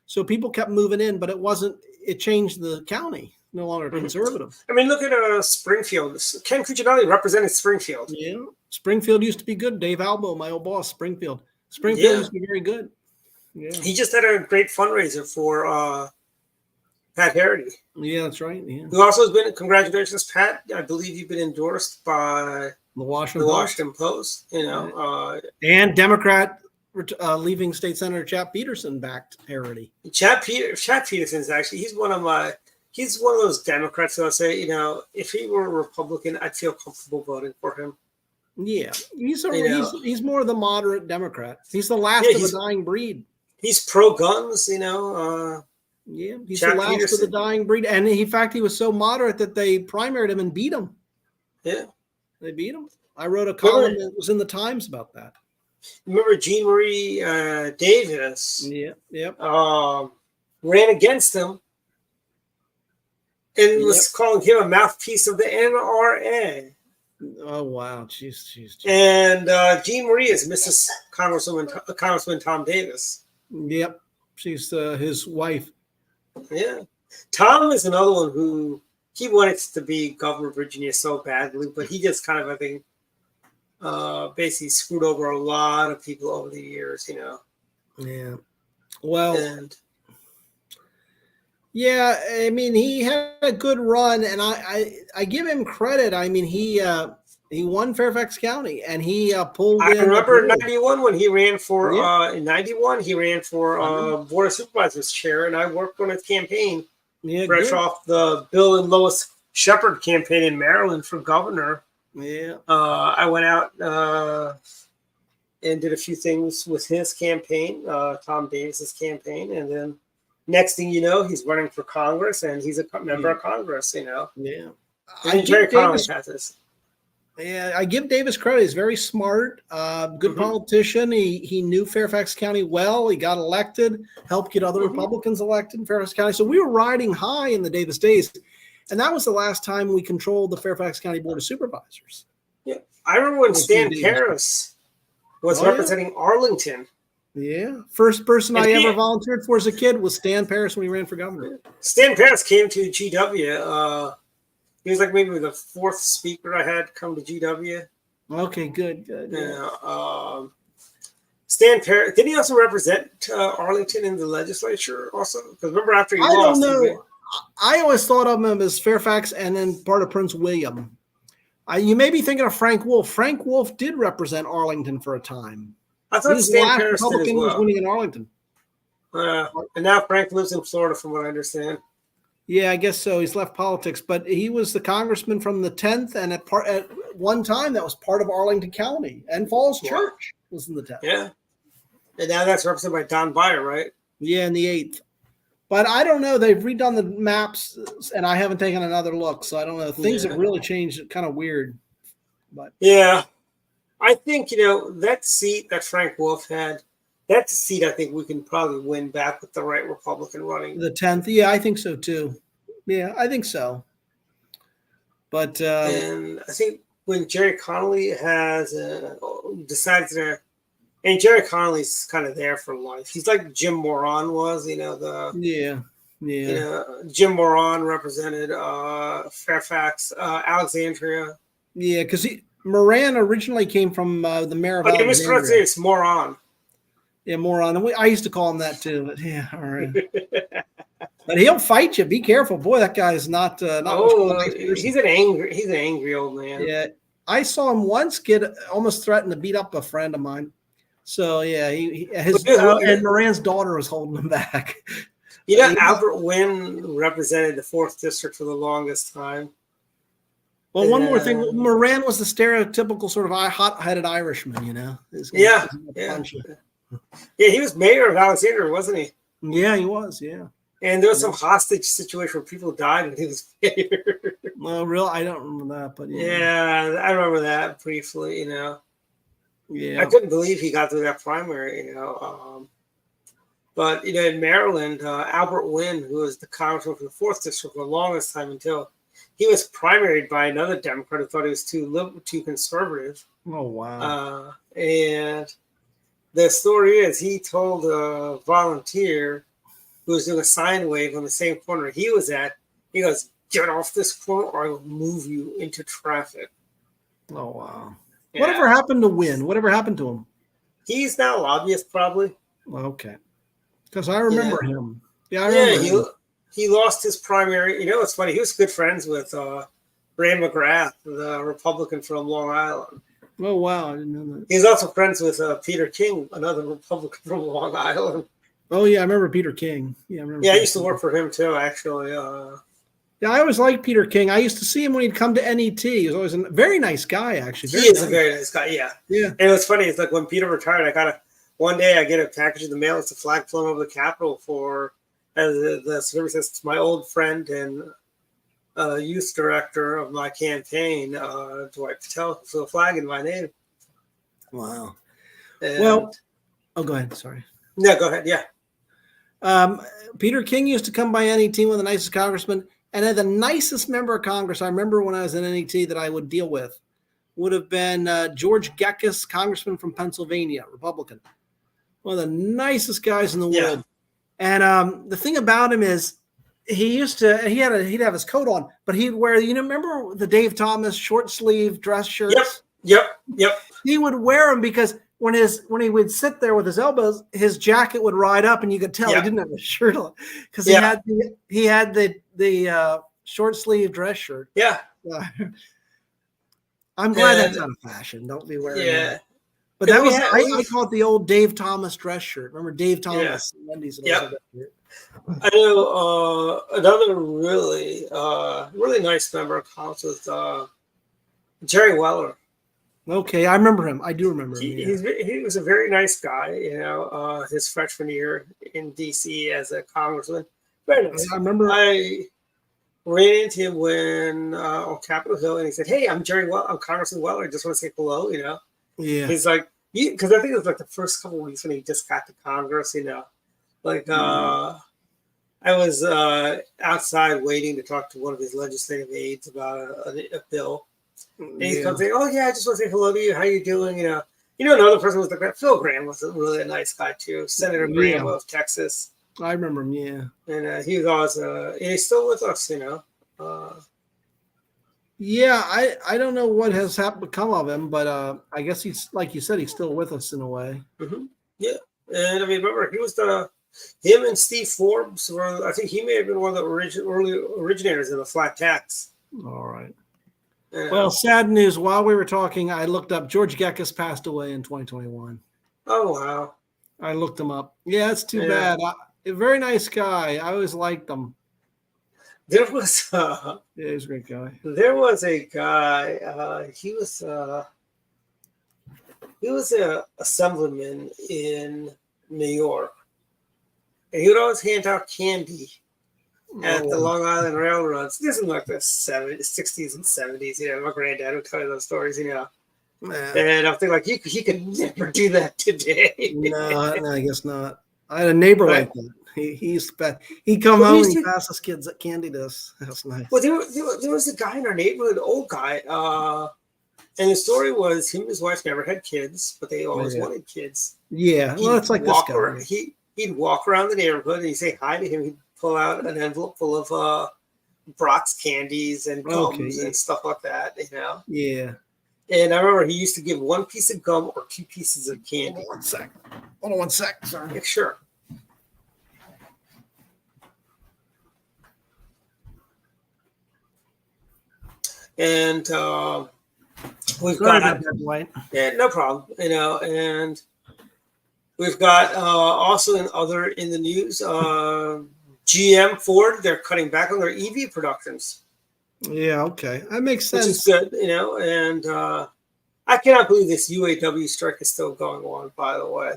So people kept moving in, but it changed the county. No longer conservative.
I mean, look at Springfield. Ken Cuccinelli represented Springfield.
Yeah, Springfield used to be good. Dave Albo, my old boss, Springfield used to be very good. Yeah,
he just had a great fundraiser for Pat Harity.
Yeah, that's right. Yeah,
who also has been. Congratulations, Pat. I believe you've been endorsed by
the Washington
Post.
And Democrat leaving state senator Chap Peterson backed Harity.
Chap Peterson's actually he's one of those Democrats that I'll say, if he were a Republican, I'd feel comfortable voting for him.
Yeah, he's more of the moderate Democrat. He's the last of a dying breed.
He's pro guns, he's
Chap the last Peterson. Of the dying breed. And in fact, he was so moderate that they primaried him and beat him.
Yeah,
they beat him. I wrote a column that was in the Times about that.
Remember Jean Marie Davis?
Yep.
Ran against him. And was calling him a mouthpiece of the NRA.
Oh wow, jeez.
And Jean Marie is Mrs. Congressman Tom Davis.
Yep, she's his wife.
Yeah, Tom is another one who he wanted to be governor of Virginia so badly, but he just kind of, I think, basically screwed over a lot of people over the years.
Yeah. Well. Yeah, I mean, he had a good run, and I give him credit. I mean, he won Fairfax County, and he pulled.
I remember in '91 when he ran for in '91 he ran for Board of Supervisors chair, and I worked on his campaign.
Yeah,
fresh off the Bill and Lois Shepard campaign in Maryland for governor.
Yeah,
I went out and did a few things with his campaign, Tom Davis's campaign, and then. Next thing you know, he's running for Congress, and he's a member of Congress.
Yeah,
and Jerry Connolly has this.
Yeah, I give Davis credit. He's very smart, good politician. He knew Fairfax County well. He got elected, helped get other Republicans elected in Fairfax County. So we were riding high in the Davis days, and that was the last time we controlled the Fairfax County Board of Supervisors.
Yeah, I remember when Stan Paris was representing Arlington.
Yeah, first person I ever volunteered for as a kid was Stan Paris when he ran for governor.
Stan Paris came to GW. He was like maybe the fourth speaker I had come to GW.
Okay, good.
Yeah. Stan Perry, did he also represent Arlington in the legislature also? Because remember after he
I don't
lost,
know. I always thought of him as Fairfax and then part of Prince William. You may be thinking of Frank Wolf. Frank Wolf did represent Arlington for a time.
I
He
thought
was the
Stan
last
Paris did as
Republican who was
well.
winning in Arlington.
And now Frank lives in Florida, from what I understand.
Yeah, I guess so. He's left politics, but he was the congressman from the 10th, and at one time that was part of Arlington County, and Falls Church was in the 10th.
Yeah. And now that's represented by Don Beyer, right?
Yeah, in the 8th. But I don't know. They've redone the maps, and I haven't taken another look, so I don't know. Things have really changed. It's kind of weird. But
yeah, I think, that seat that Frank Wolf had, that's a seat I think we can probably win back with the right Republican running.
The 10th, yeah, I think so too. Yeah, I think so. But
and I think when Jerry Connolly has decided to, and Jerry Connolly's kind of there for life. He's like Jim Moran was, Jim Moran represented Fairfax, Alexandria.
Yeah, because Moran originally came from the mayor of Alexandria.
Mispronounced it's Moran.
Yeah, Moran. I used to call him that too. But yeah, all right. But he'll fight you. Be careful, boy. That guy is not.
He's an angry old man.
Yeah, I saw him once almost threatened to beat up a friend of mine. So yeah, and Moran's daughter was holding him back.
Albert Wynn represented the 4th district for the longest time.
Well, one more thing. Moran was the stereotypical sort of hot-headed Irishman,
Yeah, he was mayor of Alexandria, wasn't he?
Yeah, he was, yeah.
And there was some hostage situation where people died when he was mayor.
Well, really? I don't remember that, but
yeah, I remember that briefly,
Yeah.
I couldn't believe he got through that primary, But, in Maryland, Albert Wynn, who was the congressman for the 4th district for the longest time until he was primaried by another Democrat who thought he was too conservative.
Oh, wow.
And the story is he told a volunteer who was doing a sine wave on the same corner he was at, he goes, "Get off this corner or I will move you into traffic."
Oh, wow.
Yeah.
Whatever happened to Wynn? Whatever happened to him?
He's now a lobbyist, probably.
Okay. Because I remember him. Yeah, I remember him.
He lost his primary. It's funny. He was good friends with Ray McGrath, the Republican from Long Island.
Oh, wow. I didn't know that.
He's also friends with Peter King, another Republican from Long Island.
Oh, yeah. I remember Peter King. Yeah,
I used to work for him, too, actually.
Yeah, I always liked Peter King. I used to see him when he'd come to NET. He was always a very nice guy, actually.
He is a very nice guy, yeah.
Yeah.
And it was funny. It's like when Peter retired, one day I get a package in the mail. It's a flag flown over the Capitol as the service says, to my old friend and youth director of my campaign, Dwight Patel, for a flag in my name.
Wow.
And,
go ahead. Sorry.
No, go ahead. Yeah.
Peter King used to come by NET, one of the nicest congressmen, and the nicest member of Congress I remember when I was in NET that I would deal with would have been George Gekas, congressman from Pennsylvania, Republican. One of the nicest guys in the world. And the thing about him is he'd have his coat on, but he'd wear, remember the Dave Thomas short sleeve dress shirts?
Yep.
He would wear them because when he would sit there with his elbows, his jacket would ride up, and you could tell he didn't have a shirt on because he had the short sleeve dress shirt.
Yeah.
I'm glad that's out of fashion. Don't be wearing that. But
Yeah,
that was I call it the old Dave Thomas dress shirt. Remember Dave Thomas?
Yeah.
Wendy's
I know another really really nice member of Congress was Jerry Weller.
Okay, I remember him. I do remember him.
He was a very nice guy. His freshman year in D.C. as a congressman. Very nice.
I remember.
I ran into him when on Capitol Hill, and he said, "Hey, I'm Jerry Weller. I'm Congressman Weller. I just want to say hello."
Yeah.
He's like, because I think it was like the first couple of weeks when he just got to Congress. I was outside waiting to talk to one of his legislative aides about a bill. And he comes in, "Oh yeah, I just want to say hello to you. How you doing?" Another person was like that. Phil Graham was a really nice guy too. Senator Graham of Texas.
I remember him. Yeah.
And he was always, and he's still with us.
Yeah, I don't know what has become of him, but I guess he's like you said, he's still with us in a way.
Mm-hmm. Yeah, and I mean, remember he was him and Steve Forbes were. I think he may have been one of the early originators of the flat tax.
All right.
You know?
Well, sad news. While we were talking, I looked up George Gekas passed away in 2021.
Oh wow.
I looked him up. Yeah, it's too bad. A very nice guy. I always liked him.
There was
Yeah, he's a great guy.
there was a guy. He was a assemblyman in New York, and he would always hand out candy at the Long Island railroads. This is like the 60s and 70s. You know, my granddad would tell you those stories. You know, and I'm thinking like he could never do that today.
No, I guess not. I had a neighbor like that. He'd come home and he'd pass us kids at candy to us. That's nice.
Well, there was a guy in our neighborhood, old guy, and the story was him and his wife never had kids, but they always wanted kids.
Yeah, well, it's like this guy.
He'd walk around the neighborhood and he'd say hi to him. He'd pull out an envelope full of Brock's candies and gums and stuff like that, you know?
Yeah.
And I remember he used to give one piece of gum or 2 pieces of candy.
Hold on one sec. Sorry.
Yeah, sure. And we've got no problem, you know, and we've got also in the news, GM Ford, they're cutting back on their EV productions.
Yeah, okay, that makes sense.
Which is good, you know, and I cannot believe this UAW strike is still going on. By the way,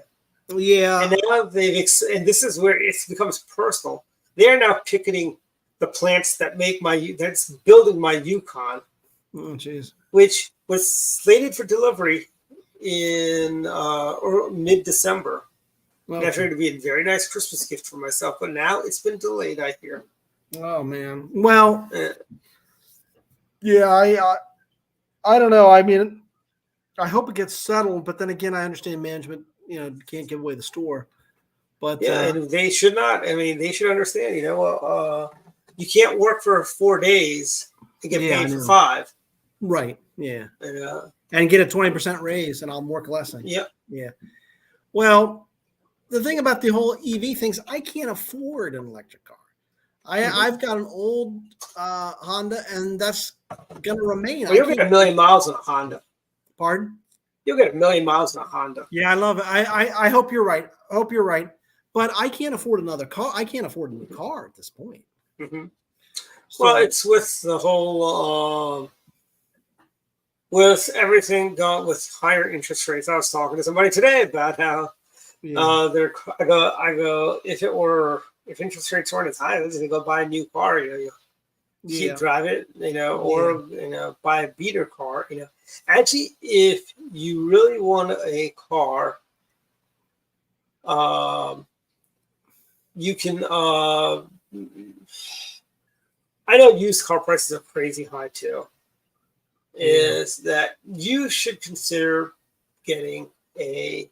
yeah,
and now and this is where it becomes personal. They are now picketing the plants that's building my Yukon.
Oh, jeez.
Which was slated for delivery in or mid-December. Okay. I figured it'd be a very nice Christmas gift for myself, but now it's been delayed, I hear.
Oh man. Well, yeah, I don't know. I mean, I hope it gets settled, but then again, I understand management, you know, can't give away the store. But
yeah, and they should not. I mean, they should understand. You know, you can't work for 4 days and get paid for 5.
Right. Yeah. And get a 20% raise, and I'll work less.
Yeah.
Yeah. Well, the thing about the whole EV things, I can't afford an electric car. I've got an old Honda, and that's going to remain.
Well, you'll get 1 million miles in a Honda.
Pardon?
You'll get 1 million miles in a Honda.
Yeah, I love it. I hope you're right. I hope you're right. But I can't afford another car. I can't afford a new car at this point.
Mm-hmm. So, well, it's with the whole with everything going with higher interest rates. I was talking to somebody today about how I go if interest rates weren't as high, they're just gonna go buy a new car, you know, you keep drive it, you know, or you know, buy a beater car, you know. Actually, if you really want a car, you can I know used car prices are crazy high too. Is that you should consider getting a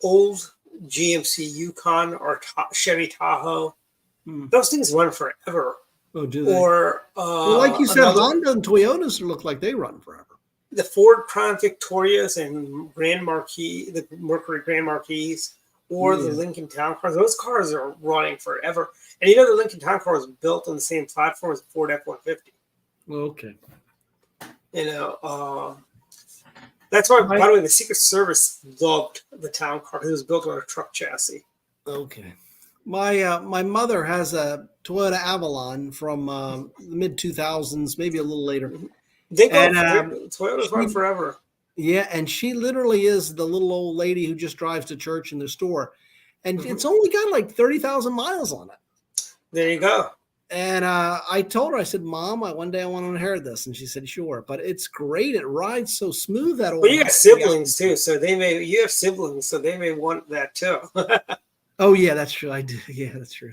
old GMC Yukon or Chevy Tahoe. Those things run forever.
Oh, do they?
Or
well, like you said, Honda and Toyotas look like they run forever.
The Ford Crown Victorias and Grand Marquis, the Mercury Grand Marquis, or the Lincoln Town Cars. Those cars are running forever. And you know the Lincoln Town Car was built on the same platform as the Ford F-150.
Okay.
You know, that's why, by the way, the Secret Service loved the Town Car because it was built on a truck chassis.
Okay. My mother has a Toyota Avalon from the mid 2000s, maybe a little later.
They go Toyotas run forever.
Yeah, and she literally is the little old lady who just drives to church in the store, and it's only got like 30,000 miles on it.
There you go.
And I told her, I said, "Mom, one day I want to inherit this," and she said, "Sure." But it's great; it rides so smooth. That old.
Well, you have siblings too, so you have siblings, so they may want that too.
Oh yeah, that's true. I do. Yeah, that's true.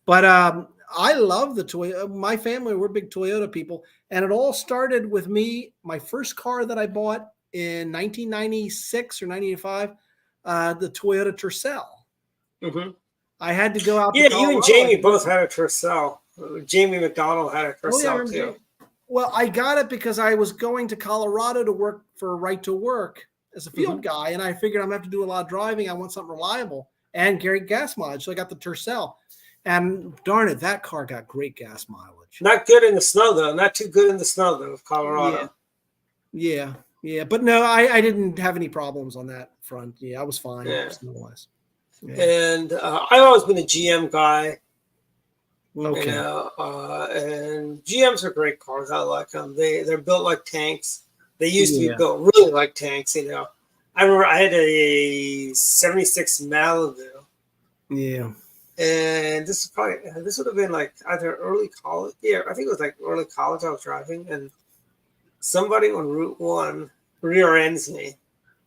But I love the Toyota. My family, we're big Toyota people, and it all started with me. My first car that I bought in 1996 or 1995, the Toyota Tercel.
Mm-hmm.
I had to go out.
Yeah, you and Jamie both had a Tercel. Jamie McDonald had it
Oh, yeah, I
herself
remember
too.
Jamie. Well, I got it because I was going to Colorado to work for Right to Work as a field guy, and I figured I'm going to have to do a lot of driving. I want something reliable and great gas mileage. So I got the Tercel. And darn it, that car got great gas mileage.
Not good in the snow, though. Not too good in the snow, though, of Colorado.
Yeah. But no, I didn't have any problems on that front. Yeah, I was fine.
Yeah.
Snow-wise. Yeah.
And I've always been a GM guy.
Okay.
You know, and GMs are great cars. I like them. They're built like tanks. They used to be built really like tanks. You know, I remember I had a '76 Malibu.
Yeah.
And this would have been like either early college. Yeah, I think it was like early college. I was driving, and somebody on Route 1 rear ends me.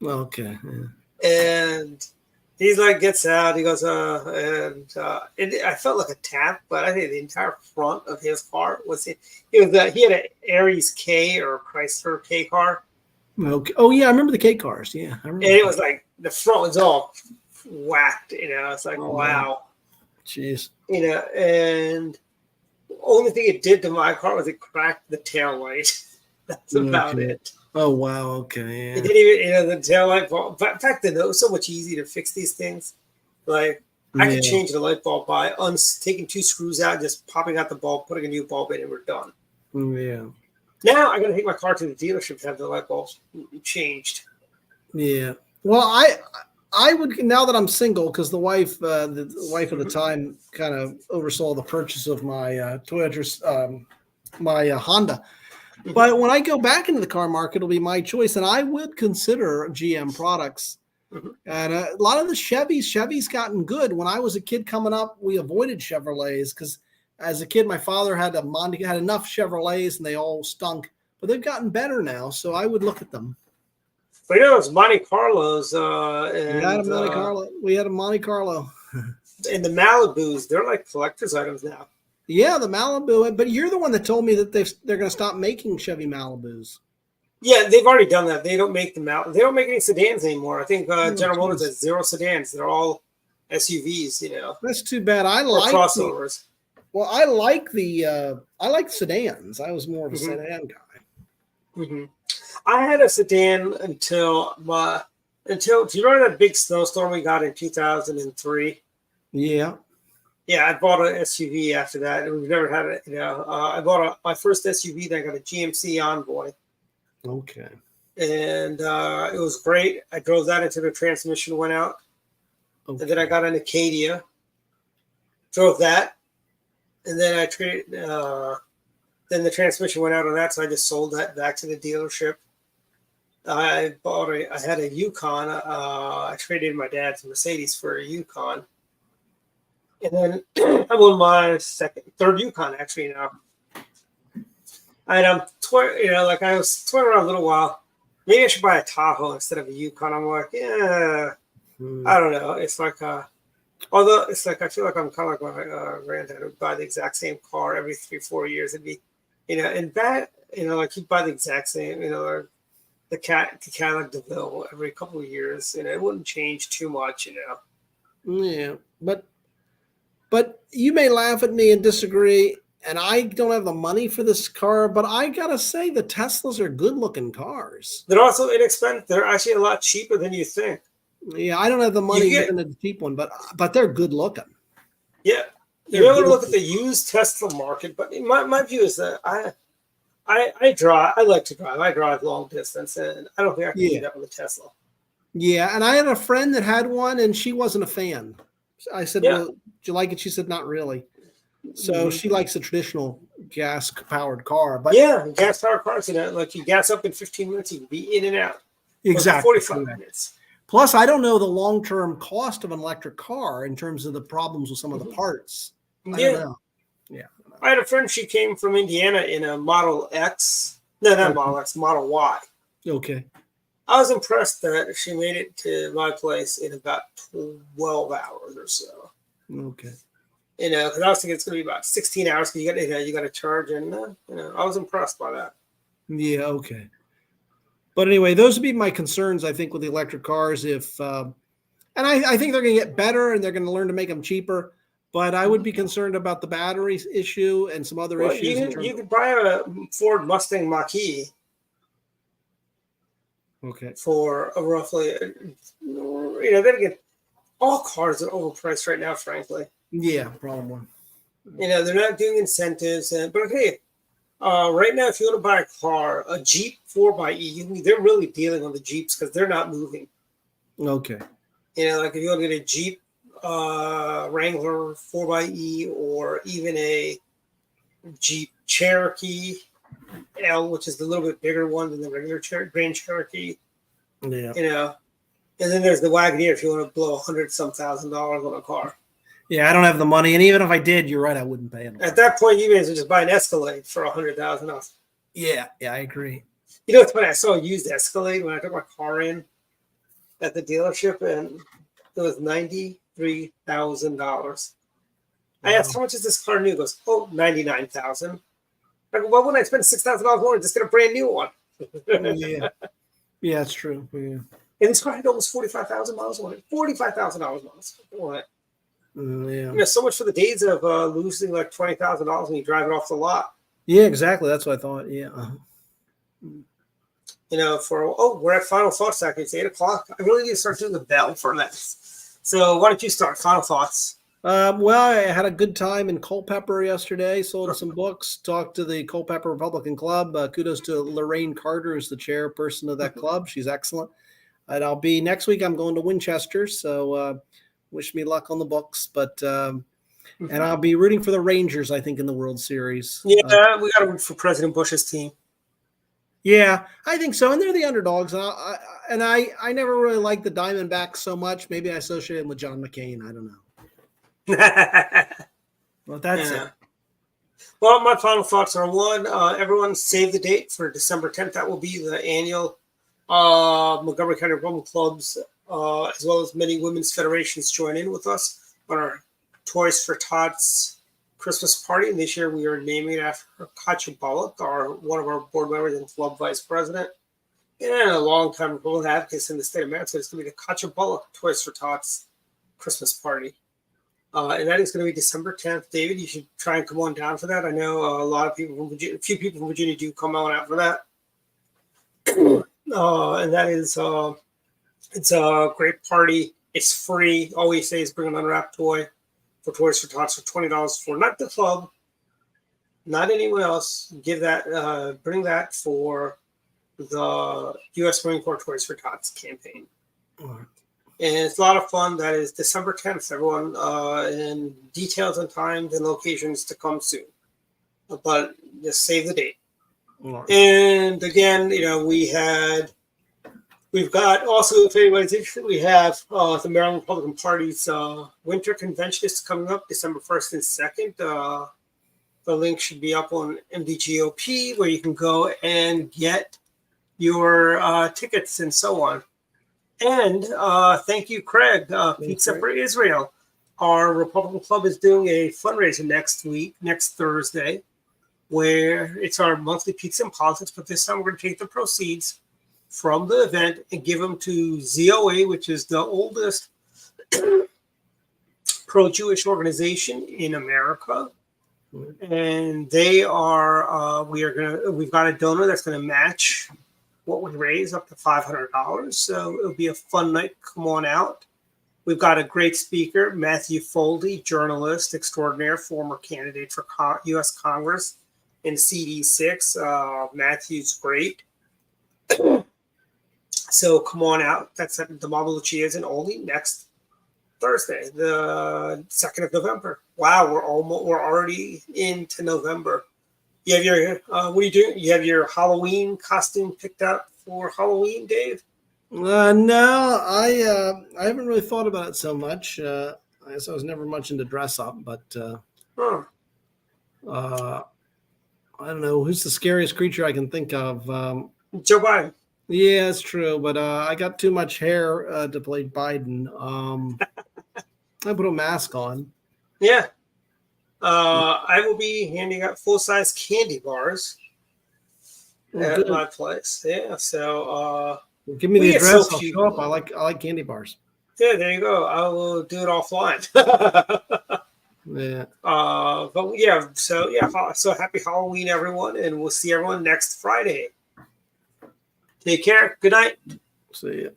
Okay. Yeah.
And he's like, gets out. He goes, I felt like a tap, but I think the entire front of his car was he had an Aries K or a Chrysler K car.
Okay. Oh yeah, I remember the K cars. Yeah, I remember.
And it was like the front was all whacked. You know, it's like wow.
Jeez.
You know, and the only thing it did to my car was it cracked the tail light. That's about it.
Oh wow. Okay. Yeah.
It didn't even, you know, the tail light bulb. But back then, it was so much easier to fix these things. Like I could change the light bulb by taking 2 screws out, just popping out the bulb, putting a new bulb in, and we're done.
Yeah.
Now I got to take my car to the dealership to have the light bulbs changed.
Yeah. Well, I would, now that I'm single, because the wife at the time kind of oversaw the purchase of my Toyota, my Honda. But when I go back into the car market, it'll be my choice, and I would consider GM products. And a lot of the Chevy's gotten good. When I was a kid coming up, we avoided Chevrolets because as a kid, my father had enough Chevrolets, and they all stunk. But they've gotten better now, so I would look at them.
But you know, it's Monte Carlos.
We had a Monte Carlo.
And the Malibus, they're like collector's items now.
Yeah, the Malibu. But you're the one that told me that they're going to stop making Chevy Malibus.
Yeah, they've already done that. They don't make They don't make any sedans anymore. I think General Motors has 0 sedans. They're all SUVs. You know,
that's too bad. I like
crossovers.
I like the sedans. I was more of a sedan guy.
I had a sedan until do you remember that big snowstorm we got in 2003?
Yeah.
Yeah, I bought an SUV after that, and we've never had it. You know, I bought my first SUV. Then I got a GMC Envoy.
Okay.
And it was great. I drove that until the transmission went out. Okay. And then I got an Acadia. Drove that, and then I traded. Then the transmission went out on that, so I just sold that back to the dealership. I had a Yukon. I traded my dad's Mercedes for a Yukon. And then I'm on my third Yukon actually now. And I was toying around a little while. Maybe I should buy a Tahoe instead of a Yukon. I'm like, I don't know. It's like, although it's like I feel like I'm kind of like my granddad would buy the exact same car every 3-4 years. It'd be, and that, like he'd buy the exact same, the Cadillac DeVille every couple of years. It wouldn't change too much,
Yeah, but you may laugh at me and disagree, and I don't have the money for this car, but I gotta say the Teslas are good-looking cars.
They're also inexpensive. They're actually a lot cheaper than you think.
Yeah, I don't have the money to get a cheap one, but they're good-looking. Yeah,
you're able to look at the used Tesla market, but my view is that I drive. I like to drive. I drive long distance, and I don't think I can do that with a Tesla.
Yeah, and I had a friend that had one, and she wasn't a fan. I said, well, do you like it? She said, not really. So she likes a traditional gas-powered car. But
gas-powered cars, like you gas up in 15 minutes, you can be in and out.
Exactly.
45 minutes.
Plus, I don't know the long-term cost of an electric car in terms of the problems with some of the parts. I don't know. Yeah.
I had a friend, she came from Indiana in a Model X. No, not Model X, Model Y.
Okay.
I was impressed that she made it to my place in about 12 hours or so.
Okay.
Because I was thinking it's going to be about 16 hours because you got to charge, and I was impressed by that.
Yeah. Okay. But anyway, those would be my concerns. I think with the electric cars, and I think they're going to get better, and they're going to learn to make them cheaper. but I would be concerned about the battery issue and some other
Well,
issues.
you could buy a Ford Mustang Mach-E
Okay.
for a roughly, then again, all cars are overpriced right now, frankly.
Yeah, probably.
They're not doing incentives, but okay. Right now, if you want to buy a car, a Jeep 4xe, they're really dealing on the Jeeps because they're not moving.
Okay.
Like if you want to get a Jeep Wrangler 4xe or even a Jeep Cherokee L, which is the little bit bigger one than the regular Grand Cherokee.
Yeah.
And then there's the Wagoneer if you want to blow $100,000 on a car.
Yeah, I don't have the money, and even if I did, you're right, I wouldn't pay it.
At that point, you may as well just buy an Escalade for $100,000.
Yeah, I agree.
It's funny. I saw a used Escalade when I took my car in at the dealership, and it was $93,000. I asked, how much is this car new? He goes, $99,000. I go, well, wouldn't I spend $6,000 more and just get a brand new one?
Yeah, that's true. Yeah.
And this car had almost 45,000 miles on it. $45,000 miles on it.
Yeah.
So much for the days of losing like $20,000 when you drive it off the lot.
Yeah, exactly. That's what I thought. Yeah.
We're at Final Thoughts. It's 8:00. I really need to start doing the bell for that. So why don't you start? Final Thoughts.
Well, I had a good time in Culpeper yesterday. Sold some books. Talked to the Culpeper Republican Club. Kudos to Lorraine Carter, who's the chairperson of that club. She's excellent. And I'll be next week. I'm going to Winchester, so wish me luck on the books. But and I'll be rooting for the Rangers, I think, in the World Series.
Yeah, we got to root for President Bush's team.
Yeah, I think so. And they're the underdogs. And I never really liked the Diamondbacks so much. Maybe I associate them with John McCain. I don't know. Well, that's it.
Well, my final thoughts are one, everyone save the date for December 10th. That will be the annual Montgomery County Republican Clubs, as well as many women's federations join in with us on our Toys for Tots Christmas party. And this year we are naming it after Katja Bullock, one of our board members and club vice president, and a longtime Republican advocate in the state of Massachusetts. It's going to be the Katja Bullock Toys for Tots Christmas party. And that is going to be December 10th. David, you should try and come on down for that. I know a lot of people from Virginia, a few people from Virginia do come on out for that. And that is, it's a great party. It's free. All we say is bring an unwrapped toy for Toys for Tots for $20 for not the club, not anyone else. Bring that for the U.S. Marine Corps Toys for Tots campaign. All right. And it's a lot of fun. That is December 10th, everyone. And details and times and locations to come soon. But just save the date. Right. And again, we've got also, if anybody's interested, we have the Maryland Republican Party's winter convention is coming up December 1st and 2nd. The link should be up on MDGOP where you can go and get your tickets and so on. And thank you, Craig. Pizza for Israel. Our Republican Club is doing a fundraiser next Thursday, where it's our monthly pizza and politics. But this time we're going to take the proceeds from the event and give them to ZOA, which is the oldest pro-Jewish organization in America. And they are, we've got a donor that's going to match what we raise up to $500. So it'll be a fun night. Come on out. We've got a great speaker, Matthew Foldy, journalist extraordinaire, former candidate for U.S. Congress in CD6. Matthew's great. So come on out. That's at the Mama Lucia's in Oldie next Thursday, the 2nd of November. Wow, we're already into November. You have your what are you doing? You have your Halloween costume picked out for Halloween, Dave?
No, I haven't really thought about it so much. I guess I was never much into dress up, but I don't know who's the scariest creature I can think of.
Joe Biden.
Yeah, that's true, but I got too much hair to play Biden. I put a mask on.
Yeah. I will be handing out full-size candy bars at my place. Yeah, so
give me the address. I'll show up. I like candy bars.
Yeah, there you go. I will do it offline.
Yeah.
But yeah, so happy Halloween, everyone, and we'll see everyone next Friday. Take care. Good night.
See ya.